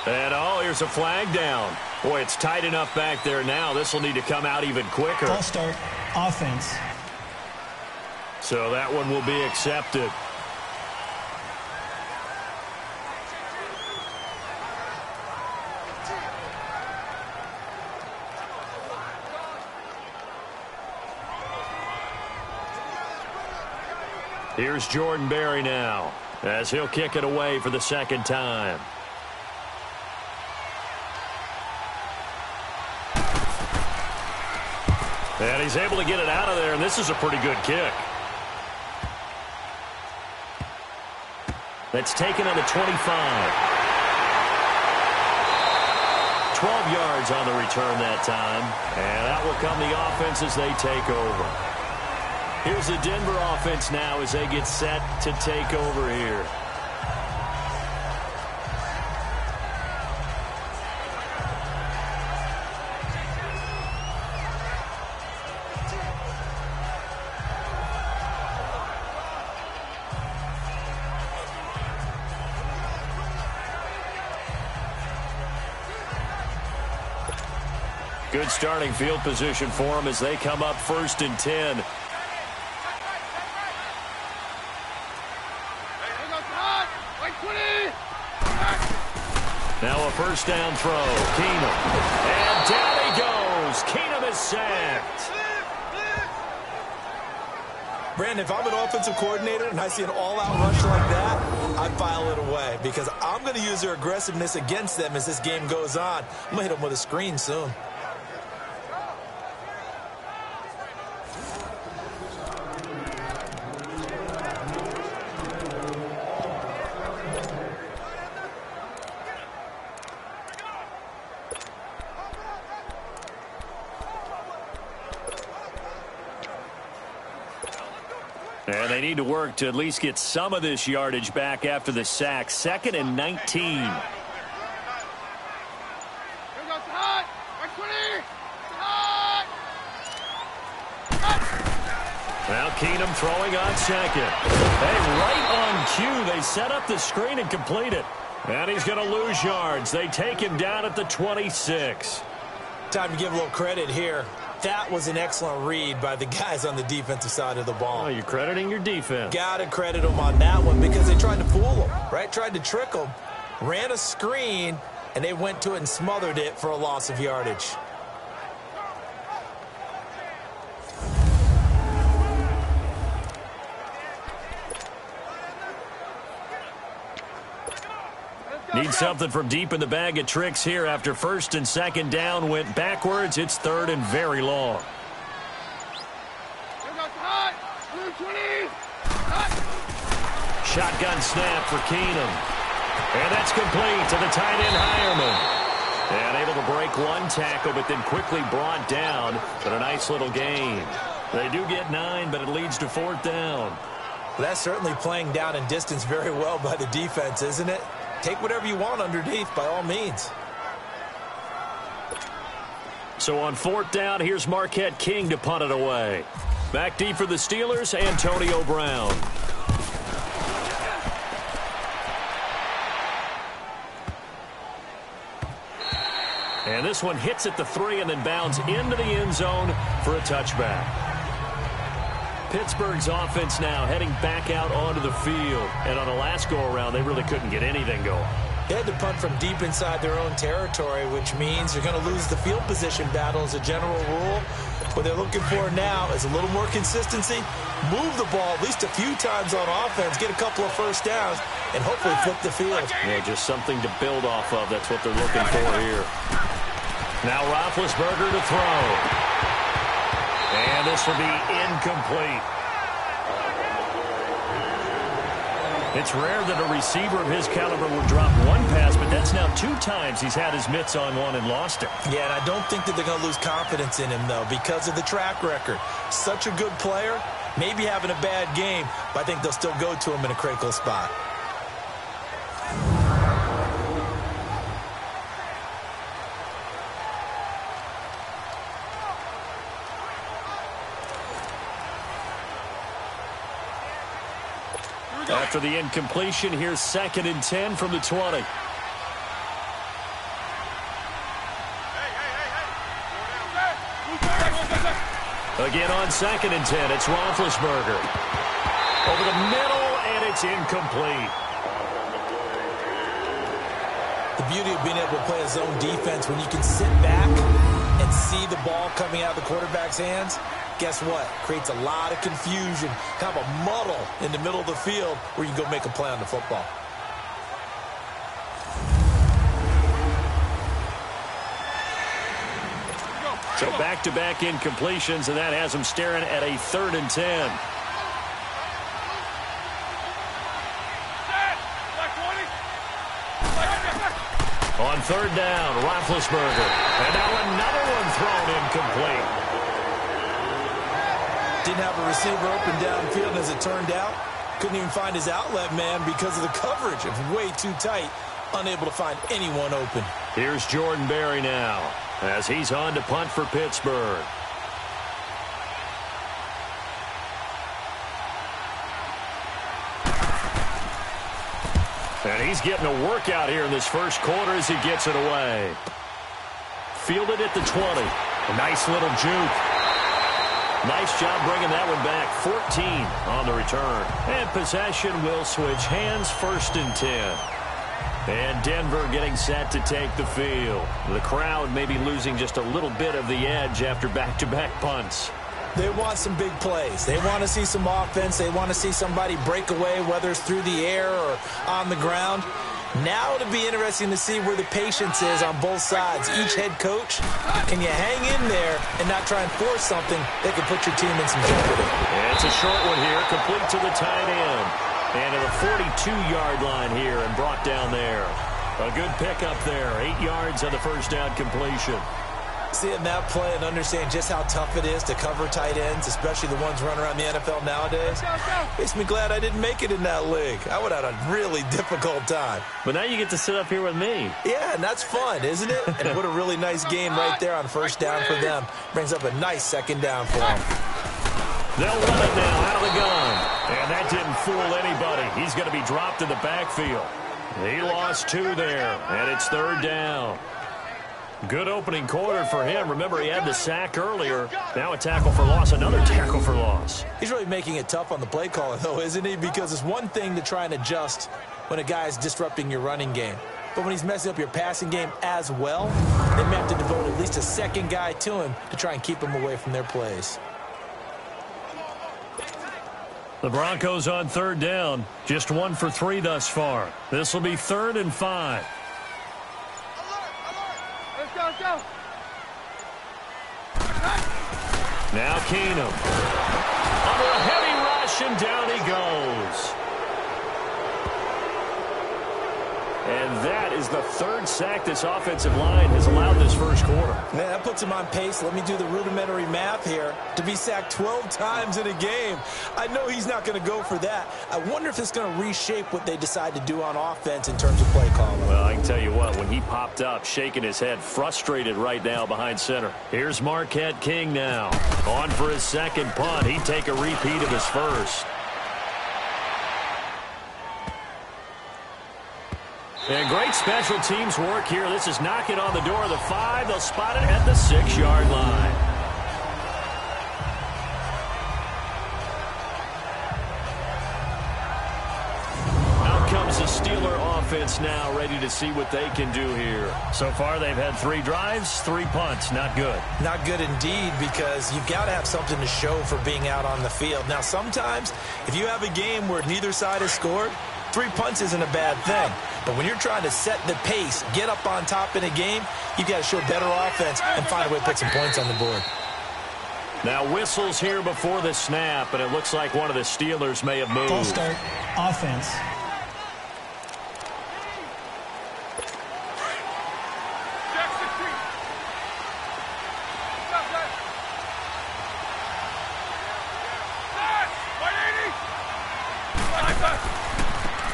And, here's a flag down. Boy, it's tight enough back there now. This will need to come out even quicker. False start, offense. So that one will be accepted. Here's Jordan Berry now as he'll kick it away for the 2nd time. And he's able to get it out of there, and this is a pretty good kick. That's taken on the 25. 12 yards on the return that time. And that will come the offense as they take over. Here's the Denver offense now as they get set to take over here. Good starting field position for them as they come up 1st and 10. Now a 1st down throw. Keenum. And down he goes. Keenum is sacked. Brandon, if I'm an offensive coordinator and I see an all-out rush like that, I file it away because I'm going to use their aggressiveness against them as this game goes on. I'm going to hit them with a screen soon. And they need to work to at least get some of this yardage back after the sack. 2nd and 19. Now Keenum throwing on 2nd. Hey, right on cue. They set up the screen and complete it. And he's going to lose yards. They take him down at the 26. Time to give a little credit here. That was an excellent read by the guys on the defensive side of the ball. Oh, you're crediting your defense. Got to credit them on that one because they tried to fool them, right? Tried to trick them. Ran a screen, and they went to it and smothered it for a loss of yardage. Need something from deep in the bag of tricks here after 1st and 2nd down went backwards. It's 3rd and very long. Shotgun snap for Keenum. And that's complete to the tight end Hireman. And able to break one tackle, but then quickly brought down. But a nice little gain. They do get 9, but it leads to 4th down. Well, that's certainly playing down in distance very well by the defense, isn't it? Take whatever you want underneath, by all means. So on 4th down, here's Marquette King to punt it away. Back deep for the Steelers, Antonio Brown. And this one hits at the 3 and then bounds into the end zone for a touchback. Pittsburgh's offense now heading back out onto the the field. And on the last go-around, they really couldn't get anything going. They had to punt from deep inside their own territory, which means you're going to lose the field position battle as a general rule. What they're looking for now is a little more consistency, move the ball at least a few times on offense, get a couple of first downs, and hopefully flip the field. Yeah, just something to build off of. That's what they're looking for here. Now Roethlisberger to throw. And this will be incomplete. It's rare that a receiver of his caliber will drop one pass, but that's now 2 times he's had his mitts on one and lost it. Yeah, and I don't think that they're going to lose confidence in him, though, because of the track record. Such a good player, maybe having a bad game, but I think they'll still go to him in a critical spot. After the incompletion, here's 2nd and 10 from the 20. Again on 2nd and 10, it's Roethlisberger. Over the middle, and it's incomplete. The beauty of being able to play a zone defense when you can sit back and see the ball coming out of the quarterback's hands, guess what? Creates a lot of confusion, kind of a muddle in the middle of the field where you can go make a play on the football. So back-to-back incompletions, and that has them staring at a 3rd and 10. On 3rd down, Roethlisberger. And now another one thrown incomplete. Didn't have a receiver open downfield, and as it turned out, couldn't even find his outlet man because of the coverage. It was way too tight, unable to find anyone open. Here's Jordan Berry now, as he's on to punt for Pittsburgh. And he's getting a workout here in this first quarter as he gets it away. Fielded at the 20. A nice little juke. Nice job bringing that one back. 14 on the return. And possession will switch hands, 1st and 10. And Denver getting set to take the field. The crowd may be losing just a little bit of the edge after back-to-back punts. They want some big plays. They want to see some offense. They want to see somebody break away, whether it's through the air or on the ground. Now it'll be interesting to see where the patience is on both sides. Each head coach, can you hang in there and not try and force something that could put your team in some jeopardy? And it's a short one here, complete to the tight end. And to the 42-yard line here and brought down there. A good pickup there, 8 yards on the first down completion. Seeing that play and understand just how tough it is to cover tight ends, especially the ones running around the NFL nowadays, makes me glad I didn't make it in that league. I would have had a really difficult time. But now you get to sit up here with me. Yeah, and that's fun, isn't it? And what a really nice gain right there on 1st down for them. Brings up a nice 2nd down for them. They'll run it now out of the gun. And that didn't fool anybody. He's going to be dropped in the backfield. He lost 2 there, and it's 3rd down. Good opening quarter for him. Remember, he had the sack earlier. Now a tackle for loss, another tackle for loss. He's really making it tough on the play caller, though, isn't he? Because it's one thing to try and adjust when a guy is disrupting your running game. But when he's messing up your passing game as well, they may have to devote at least a 2nd guy to him to try and keep him away from their plays. The Broncos on 3rd down. Just 1 for 3 thus far. This will be 3rd and 5. Now Keenum. Under a heavy rush, and down he goes. And that is the 3rd sack this offensive line has allowed this first quarter. Man, that puts him on pace. Let me do the rudimentary math here. To be sacked 12 times in a game, I know he's not going to go for that. I wonder if it's going to reshape what they decide to do on offense in terms of play calling. Well, I can tell you what, when he popped up, shaking his head, frustrated right now behind center. Here's Marquette King now. On for his 2nd punt. He'd take a repeat of his first. And great special teams work here. This is knocking on the door of the 5. They'll spot it at the 6-yard line. offense now ready to see what they can do here. So far, they've had 3 drives, 3 punts. Not good. Not good indeed, because you've got to have something to show for being out on the field. Now, sometimes, if you have a game where neither side has scored, 3 punts isn't a bad thing. But when you're trying to set the pace, get up on top in a game, you've got to show better offense and find a way to put some points on the board. Now whistles here before the snap, and it looks like one of the Steelers may have moved. False start. Offense.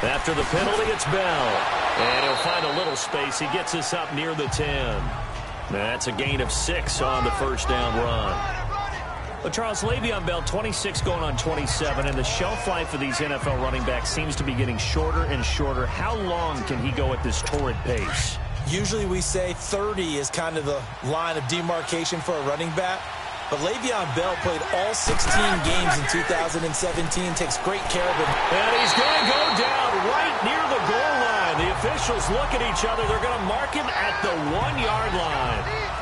After the penalty, it's Bell. And he'll find a little space. He gets us up near the 10. That's a gain of 6 on the first down run. But Charles, Le'Veon Bell, 26 going on 27, and the shelf life of these NFL running backs seems to be getting shorter and shorter. How long can he go at this torrid pace? Usually we say 30 is kind of the line of demarcation for a running back. But Le'Veon Bell played all 16 games in 2017, takes great care of him. And he's going to go down right near the goal line. The officials look at each other. They're going to mark him at the 1-yard line.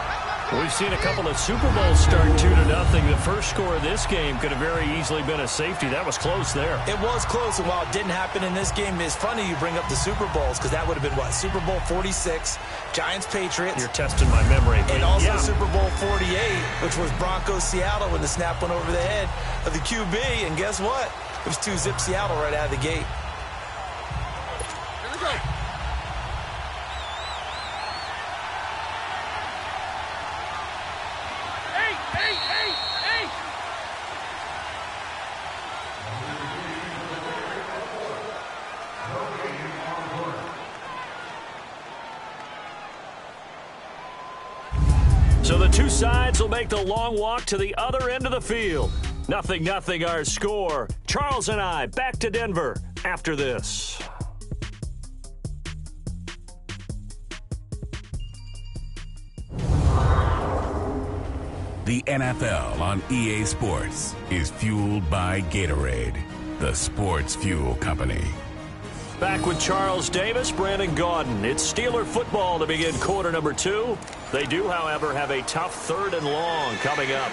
We've seen a couple of Super Bowls start 2-0. The first score of this game could have very easily been a safety. That was close there. It was close, and while it didn't happen in this game, it's funny you bring up the Super Bowls, because that would have been, what, Super Bowl 46, Giants-Patriots. You're testing my memory. And also Super Bowl 48, which was Broncos-Seattle when the snap went over the head of the QB. And guess what? It was 2-zip Seattle right out of the gate. Here we go. So the two sides will make the long walk to the other end of the field. 0-0 our score. Charles and I back to Denver after this. The NFL on EA Sports is fueled by Gatorade, the sports fuel company. Back with Charles Davis, Brandon Gaudin. It's Steeler football to begin quarter number 2. They do, however, have a tough 3rd and long coming up.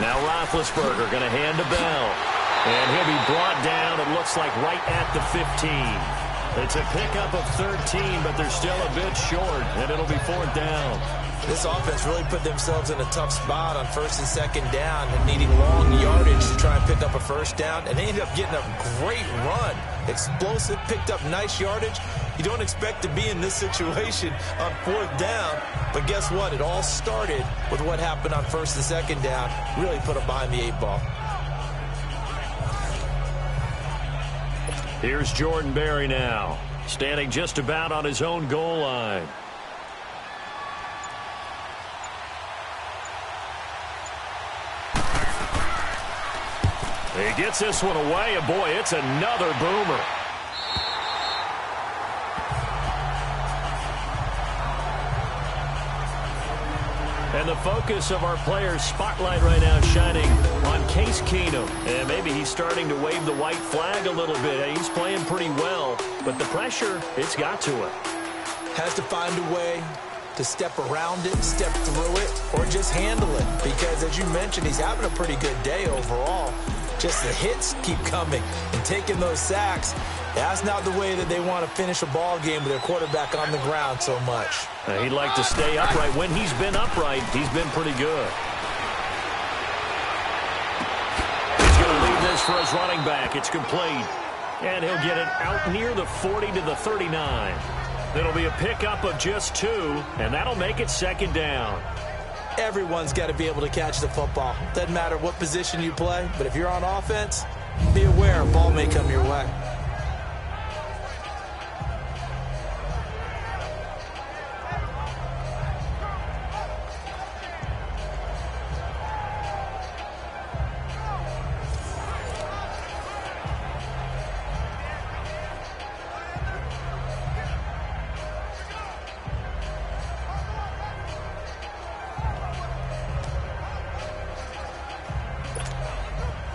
Now Roethlisberger going to hand to Bell. And he'll be brought down, it looks like, right at the 15. It's a pickup of 13, but they're still a bit short, and it'll be 4th down. This offense really put themselves in a tough spot on 1st and 2nd down and needing long yardage to try and pick up a 1st down, and they ended up getting a great run. Explosive, picked up nice yardage. You don't expect to be in this situation on 4th down, but guess what? It all started with what happened on 1st and 2nd down. Really put them behind the 8 ball. Here's Jordan Berry now, standing just about on his own goal line. He gets this one away, and boy, it's another boomer. And the focus of our players' spotlight right now shining on Case Keenum. And maybe he's starting to wave the white flag a little bit. He's playing pretty well, but the pressure, it's got to him. Has to find a way to step around it, step through it, or just handle it. Because, as you mentioned, he's having a pretty good day overall. Just the hits keep coming and taking those sacks. That's not the way that they want to finish a ball game with their quarterback on the ground so much. He'd like to stay upright. When he's been upright, he's been pretty good. He's going to leave this for his running back. It's complete. And he'll get it out near the 40 to the 39. It'll be a pickup of just 2, and that'll make it 2nd down. Everyone's got to be able to catch the football. Doesn't matter what position you play, but if you're on offense, be aware a ball may come your way.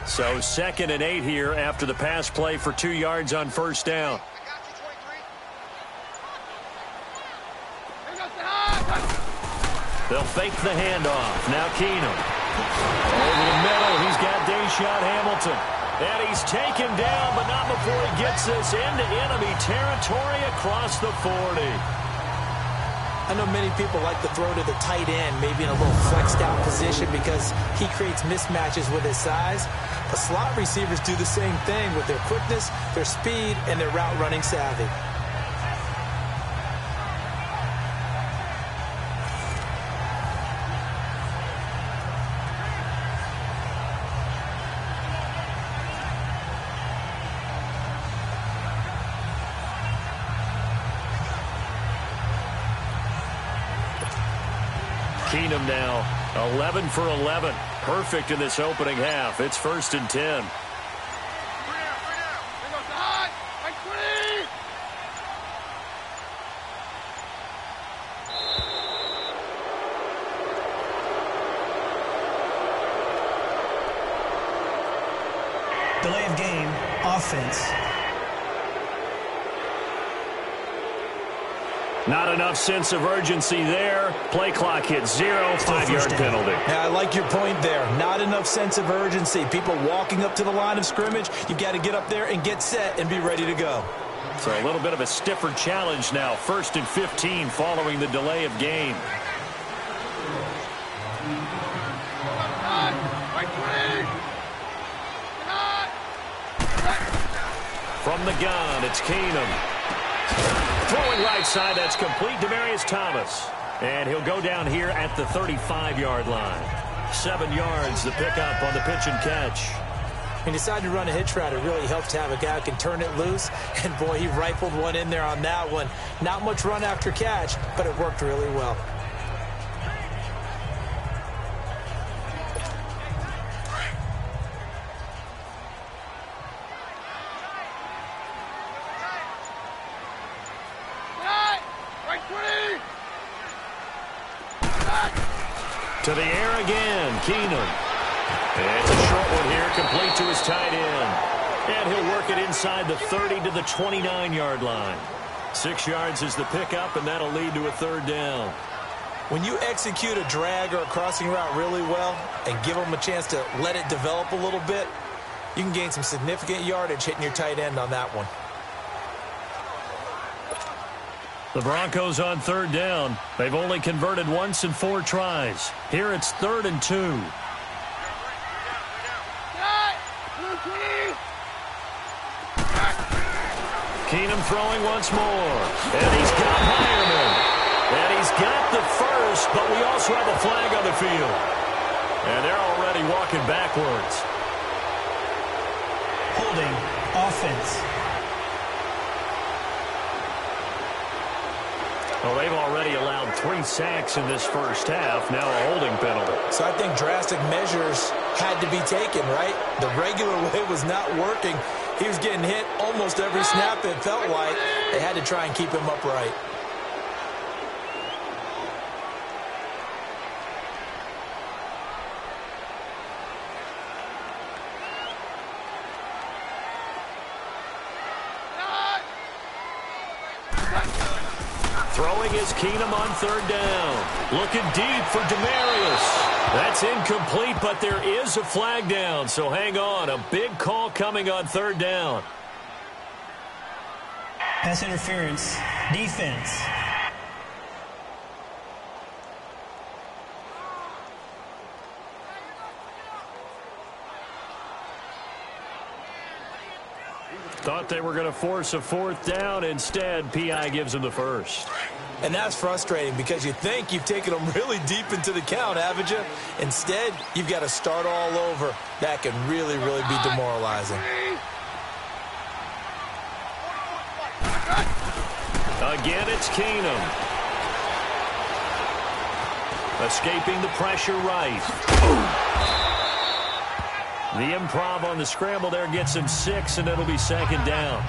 So 2nd and 8 here after the pass play for 2 yards on 1st down. They'll fake the handoff. Now Keenum. Over the middle, he's got Deshaun Hamilton. And he's taken down, but not before he gets this into enemy territory across the 40. I know many people like to throw to the tight end, maybe in a little flexed out position because he creates mismatches with his size. But slot receivers do the same thing with their quickness, their speed, and their route running savvy. Keenum now 11 for 11. Perfect in this opening half. It's 1st and 10. Delay of game, offense. Not enough sense of urgency there. Play clock hits 0, 5-yard penalty. Yeah, I like your point there. Not enough sense of urgency. People walking up to the line of scrimmage, you've got to get up there and get set and be ready to go. So a little bit of a stiffer challenge now. 1st and 15 following the delay of game. From the gun, it's Keenum. Throwing right side, that's complete. Demaryius Thomas. And he'll go down here at the 35-yard line. 7 yards, the pickup on the pitch and catch. He decided to run a hitch route. It really helps to have a guy who can turn it loose. And, boy, he rifled one in there on that one. Not much run after catch, but it worked really well. To the air again, Keenum. And it's a short one here, complete to his tight end. And he'll work it inside the 30 to the 29-yard line. 6 yards is the pickup, and that'll lead to a 3rd down. When you execute a drag or a crossing route really well and give them a chance to let it develop a little bit, you can gain some significant yardage hitting your tight end on that one. The Broncos on third down. They've only converted once in 4 tries. Here it's 3rd and 2. Keenum throwing once more. And he's got Hireman. And he's got the first, but we also have a flag on the field. And they're already walking backwards. Holding offense. Well, they've already allowed 3 sacks in this first half. Now a holding penalty. So I think drastic measures had to be taken, right? The regular way was not working. He was getting hit almost every snap, it felt like. They had to try and keep him upright. Throwing is Keenum on third down. Looking deep for Demarius. That's incomplete, but there is a flag down, so hang on. A big call coming on third down. Pass interference. Defense. Thought they were going to force a 4th down. Instead, P.I. gives them the first. And that's frustrating because you think you've taken them really deep into the count, haven't you? Instead, you've got to start all over. That can really, really be demoralizing. Again, it's Keenum. Escaping the pressure right. The improv on the scramble there gets him 6, and it'll be 2nd down.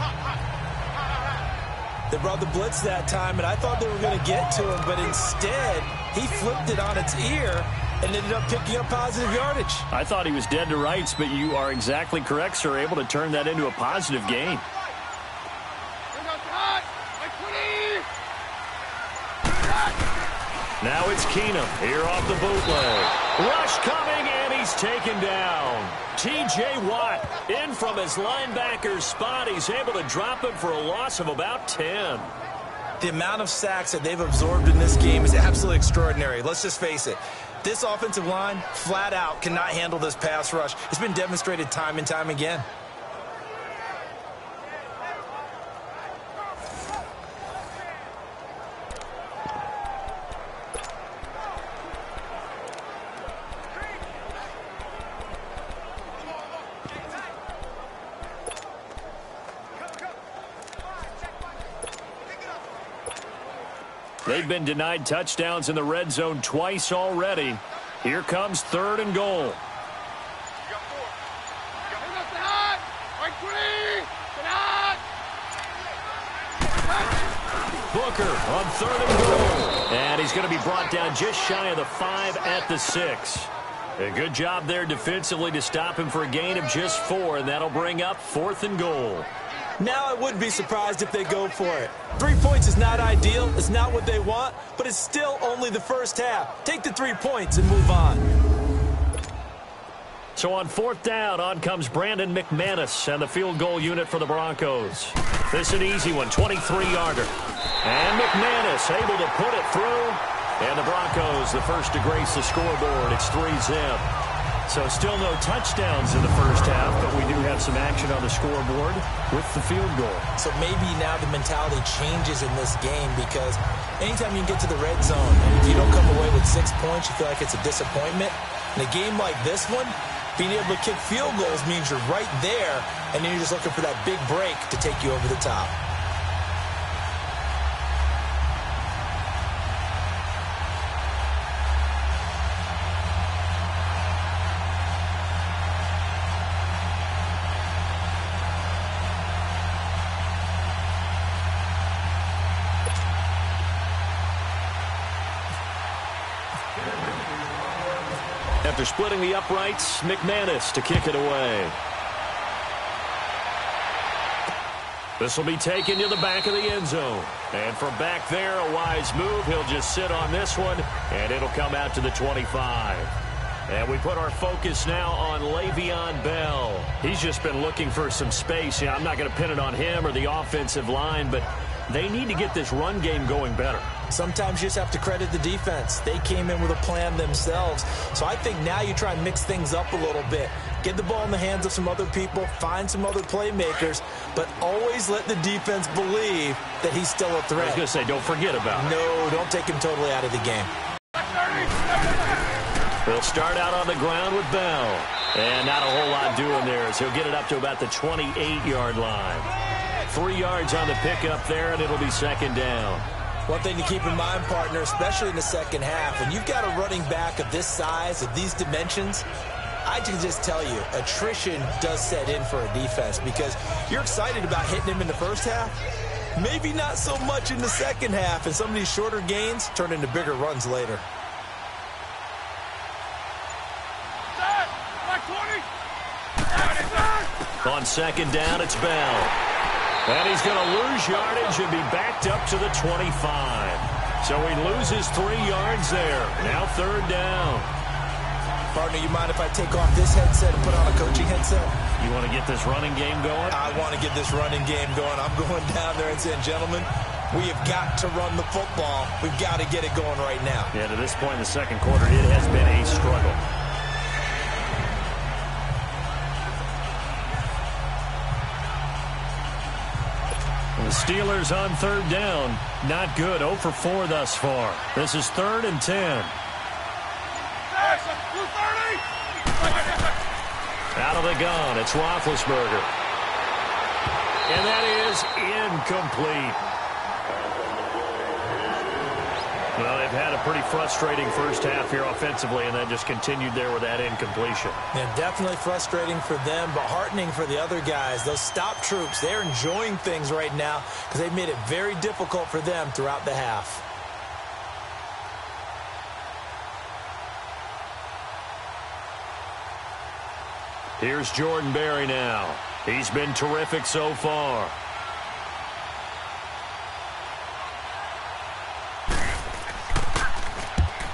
They brought the blitz that time, and I thought they were going to get to him, but instead, he flipped it on its ear and ended up picking up positive yardage. I thought he was dead to rights, but you are exactly correct, sir, able to turn that into a positive gain. Now it's Keenum here off the bootleg. Rush coming, and he's taken down. T.J. Watt in from his linebacker's spot. He's able to drop him for a loss of about 10. The amount of sacks that they've absorbed in this game is absolutely extraordinary. Let's just face it. This offensive line, flat out, cannot handle this pass rush. It's been demonstrated time and time again. They've been denied touchdowns in the red zone twice already. Here comes 3rd and goal. Booker on 3rd and goal. And he's going to be brought down just shy of the 5 at the 6. A good job there defensively to stop him for a gain of just 4, and that'll bring up 4th and goal. Now I wouldn't be surprised if they go for it. 3 points is not ideal. It's not what they want, but it's still only the first half. Take the 3 points and move on. So on 4th down, on comes Brandon McManus and the field goal unit for the Broncos. This is an easy one, 23-yarder. And McManus able to put it through. And the Broncos, the first to grace the scoreboard. It's 3-zip. So still no touchdowns in the first half, but we do have some action on the scoreboard with the field goal. So maybe now the mentality changes in this game because anytime you get to the red zone and if you don't come away with 6 points, you feel like it's a disappointment. In a game like this one, being able to kick field goals means you're right there, and then you're just looking for that big break to take you over the top. After splitting the uprights, McManus to kick it away. This will be taken to the back of the end zone. And from back there, a wise move. He'll just sit on this one, and it'll come out to the 25. And we put our focus now on Le'Veon Bell. He's just been looking for some space. I'm not going to pin it on him or the offensive line, but they need to get this run game going better. Sometimes you just have to credit the defense. They came in with a plan themselves. So I think now you try and mix things up a little bit. Get the ball in the hands of some other people, find some other playmakers, but always let the defense believe that he's still a threat. I was going to say, don't forget about it. No, don't take him totally out of the game. He'll start out on the ground with Bell. And not a whole lot doing there as he'll get it up to about the 28-yard line. 3 yards on the pickup there, and it'll be second down. One thing to keep in mind, partner, especially in the second half, when you've got a running back of this size, of these dimensions, I can just tell you, attrition does set in for a defense because you're excited about hitting him in the first half. Maybe not so much in the second half, and some of these shorter gains turn into bigger runs later. On second down, it's Bell. And he's going to lose yardage and be backed up to the 25. So he loses 3 yards there. Now third down. Partner, you mind if I take off this headset and put on a coaching headset? You want to get this running game going? I want to get this running game going. I'm going down there and saying, gentlemen, we have got to run the football. We've got to get it going right now. Yeah, to this point in the second quarter, it has been a struggle. The Steelers on third down. Not good. 0 for 4 thus far. This is 3rd and 10. Out of the gun, it's Roethlisberger. And that is incomplete. Well, they've had a pretty frustrating first half here offensively, and then just continued there with that incompletion. Yeah, definitely frustrating for them, but heartening for the other guys. Those stop troops, they're enjoying things right now because they've made it very difficult for them throughout the half. Here's Jordan Berry now. He's been terrific so far.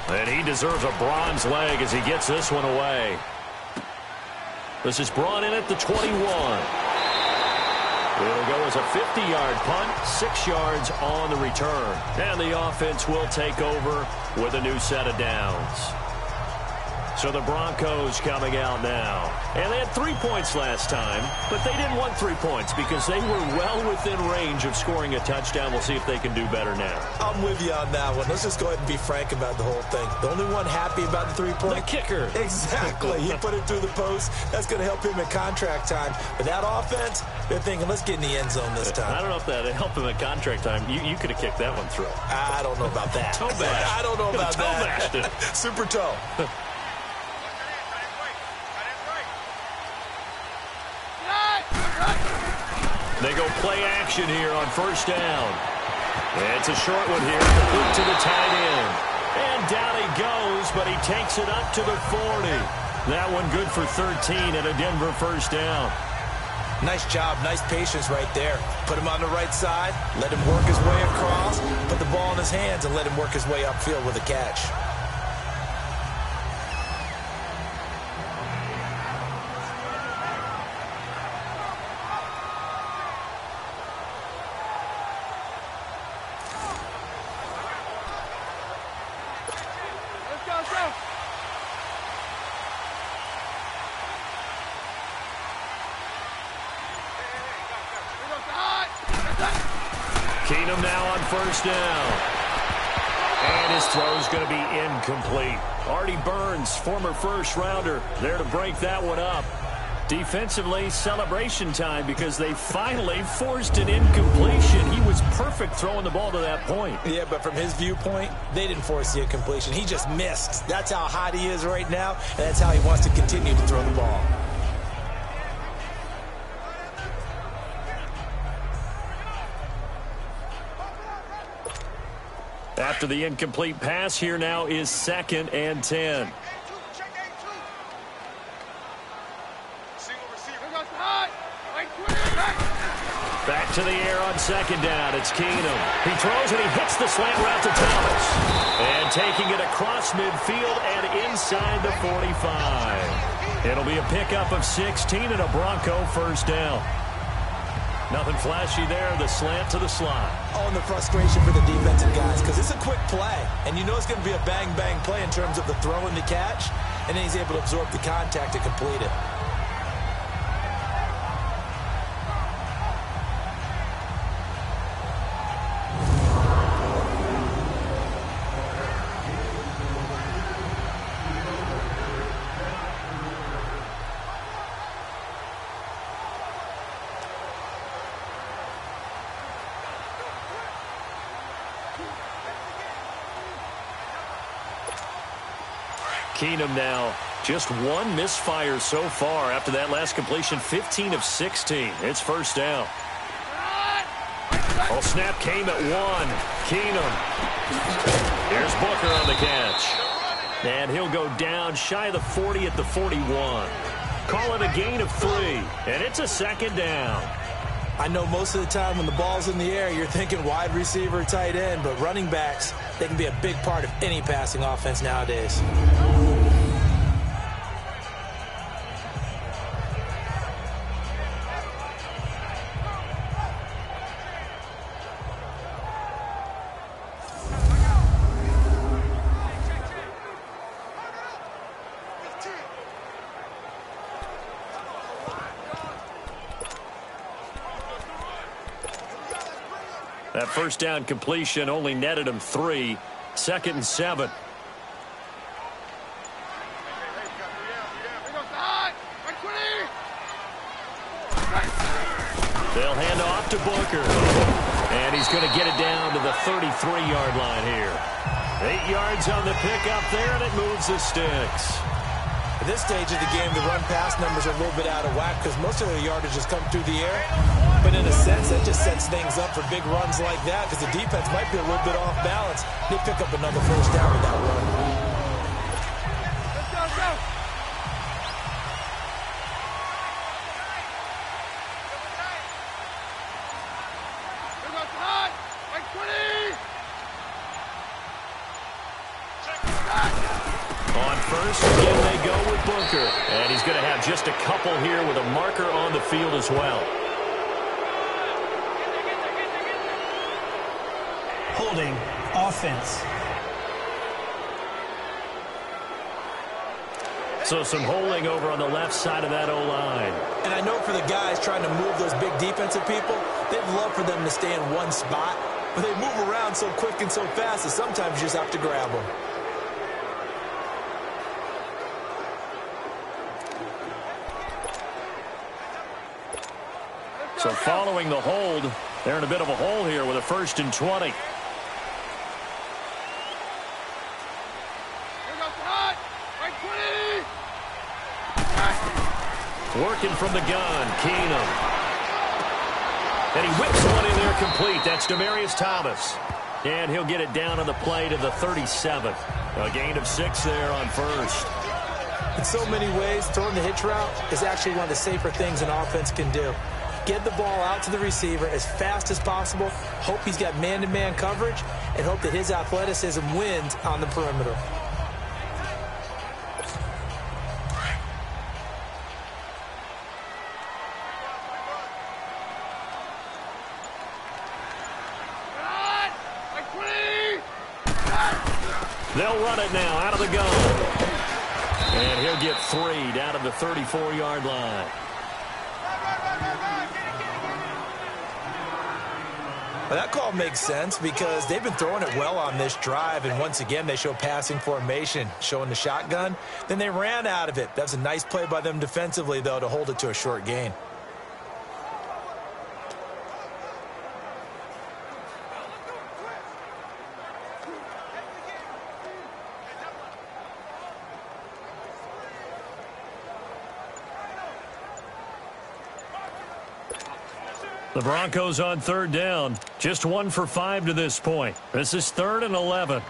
And he deserves a bronze leg as he gets this one away. This is brought in at the 21. It'll go as a 50-yard punt, 6 yards on the return. And the offense will take over with a new set of downs. So the Broncos coming out now. And they had 3 points last time, but they didn't want 3 points because they were well within range of scoring a touchdown. We'll see if they can do better now. I'm with you on that one. Let's just go ahead and be frank about the whole thing. The only one happy about the 3-point? The kicker. Exactly. He put it through the post. That's going to help him in contract time. But that offense, they're thinking, let's get in the end zone this time. I don't know if that helped him in contract time. You could have kicked that one through. I don't know about that. Toe bash. I don't know about that. Toe bashed it. Super toe. They go play action here on first down. It's a short one here, complete to the tight end. And down he goes, but he takes it up to the 40. That one good for 13 and a Denver first down. Nice job, nice patience right there. Put him on the right side, let him work his way across, put the ball in his hands, and let him work his way upfield with a catch. Keenum now on first down. And his throw's going to be incomplete. Artie Burns, former first-rounder, there to break that one up. Defensively, celebration time because they finally forced an incompletion. He was perfect throwing the ball to that point. Yeah, but from his viewpoint, they didn't force the incompletion. He just missed. That's how hot he is right now, and that's how he wants to continue to throw the ball. After the incomplete pass, here now is 2nd and 10. Back to the air on second down. It's Keenum. He throws and he hits the slant route to Thomas. And taking it across midfield and inside the 45. It'll be a pickup of 16 and a Bronco first down. Nothing flashy there. The slant to the slot. Oh, and the frustration for the defensive guys because it's a quick play. And you know it's going to be a bang-bang play in terms of the throw and the catch. And then he's able to absorb the contact to complete it. Keenum now, just one misfire so far after that last completion, 15 of 16. It's first down. Oh, snap came at one. Keenum. Here's Booker on the catch. And he'll go down shy of the 40 at the 41. Call it a gain of 3, and it's a second down. I know most of the time when the ball's in the air, you're thinking wide receiver, tight end, but running backs, they can be a big part of any passing offense nowadays. That first down completion only netted him 3. Second and 7. They'll hand off to Booker. And he's going to get it down to the 33-yard line here. 8 yards on the pickup there, and it moves the sticks. At this stage of the game, the run-pass numbers are a little bit out of whack because most of their yardage has come through the air. But in a sense, that just sets things up for big runs like that because the defense might be a little bit off balance. They pick up another first down with that run. Let's go. On first, again they go with Booker. And he's going to have just a couple here with a marker on the field as well. Holding, offense. So some holding over on the left side of that O-line. And I know for the guys trying to move those big defensive people, they'd love for them to stay in one spot. But they move around so quick and so fast that sometimes you just have to grab them. So following the hold, they're in a bit of a hole here with a 1st and 20. Working from the gun, Keenum. And he whips one in there complete. That's Demaryius Thomas. And he'll get it down on the play to the 37. A gain of 6 there on first. In so many ways, throwing the hitch route is actually one of the safer things an offense can do. Get the ball out to the receiver as fast as possible, hope he's got man-to-man coverage, and hope that his athleticism wins on the perimeter. They'll run it now out of the gun. And he'll get 3 down to the 34-yard line. Well, that call makes sense because they've been throwing it well on this drive, and once again they show passing formation, showing the shotgun. Then they ran out of it. That's a nice play by them defensively, though, to hold it to a short gain. The Broncos on 3rd down. Just 1 for 5 to this point. This is 3rd and 11.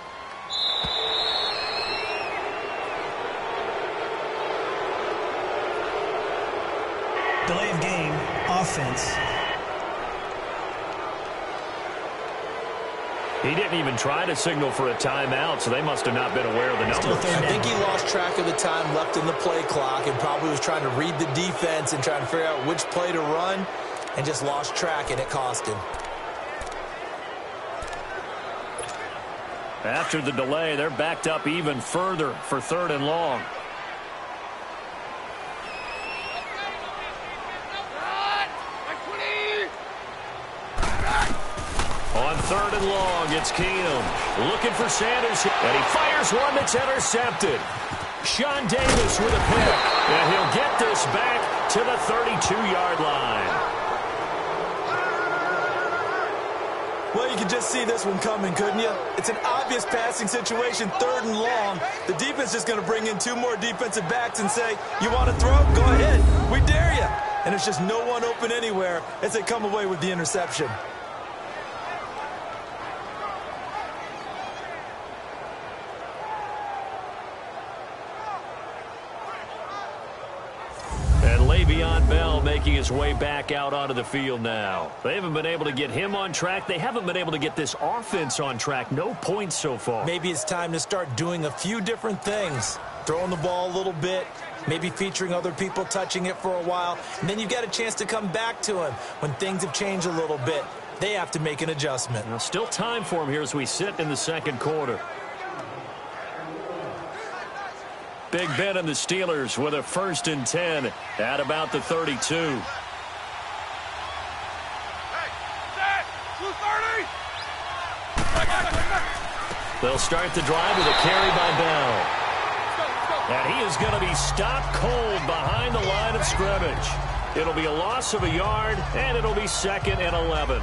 Delay of game, offense. He didn't even try to signal for a timeout, so they must have not been aware of the numbers. I think he lost track of the time left in the play clock and probably was trying to read the defense and trying to figure out which play to run and just lost track, and it cost him. After the delay, they're backed up even further for 3rd and long. On 3rd and long, it's Keenum looking for Sanders, and he fires one that's intercepted. Sean Davis with a pick, and he'll get this back to the 32-yard line. Well, you could just see this one coming, couldn't you? It's an obvious passing situation, 3rd and long. The defense is going to bring in 2 more defensive backs and say, you want to throw? Go ahead. We dare you. And there's just no one open anywhere as they come away with the interception. Le'Veon Bell making his way back out onto the field now. They haven't been able to get him on track. They haven't been able to get this offense on track. No points so far. Maybe it's time to start doing a few different things. Throwing the ball a little bit, maybe featuring other people touching it for a while, and then you've got a chance to come back to him when things have changed a little bit. They have to make an adjustment. Now, still time for him here as we sit in the 2nd quarter. Big Ben and the Steelers with a 1st and 10 at about the 32. They'll start the drive with a carry by Bell. And he is going to be stopped cold behind the line of scrimmage. It'll be a loss of a yard, and it'll be 2nd and 11.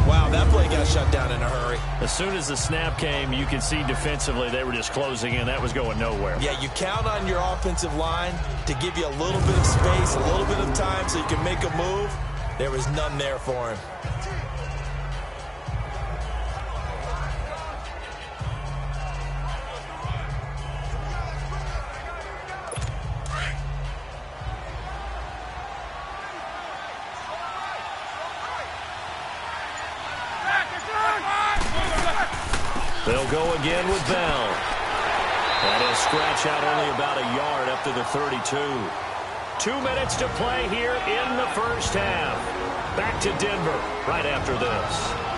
Wow, that play got shut down in a hurry. As soon as the snap came, you could see defensively they were just closing in. That was going nowhere. Yeah, you count on your offensive line to give you a little bit of space, a little bit of time so you can make a move. There was none there for him. They'll go again with Bell. And he'll scratch out only about a yard up to the 32. 2 minutes to play here in the 1st half. Back to Denver right after this.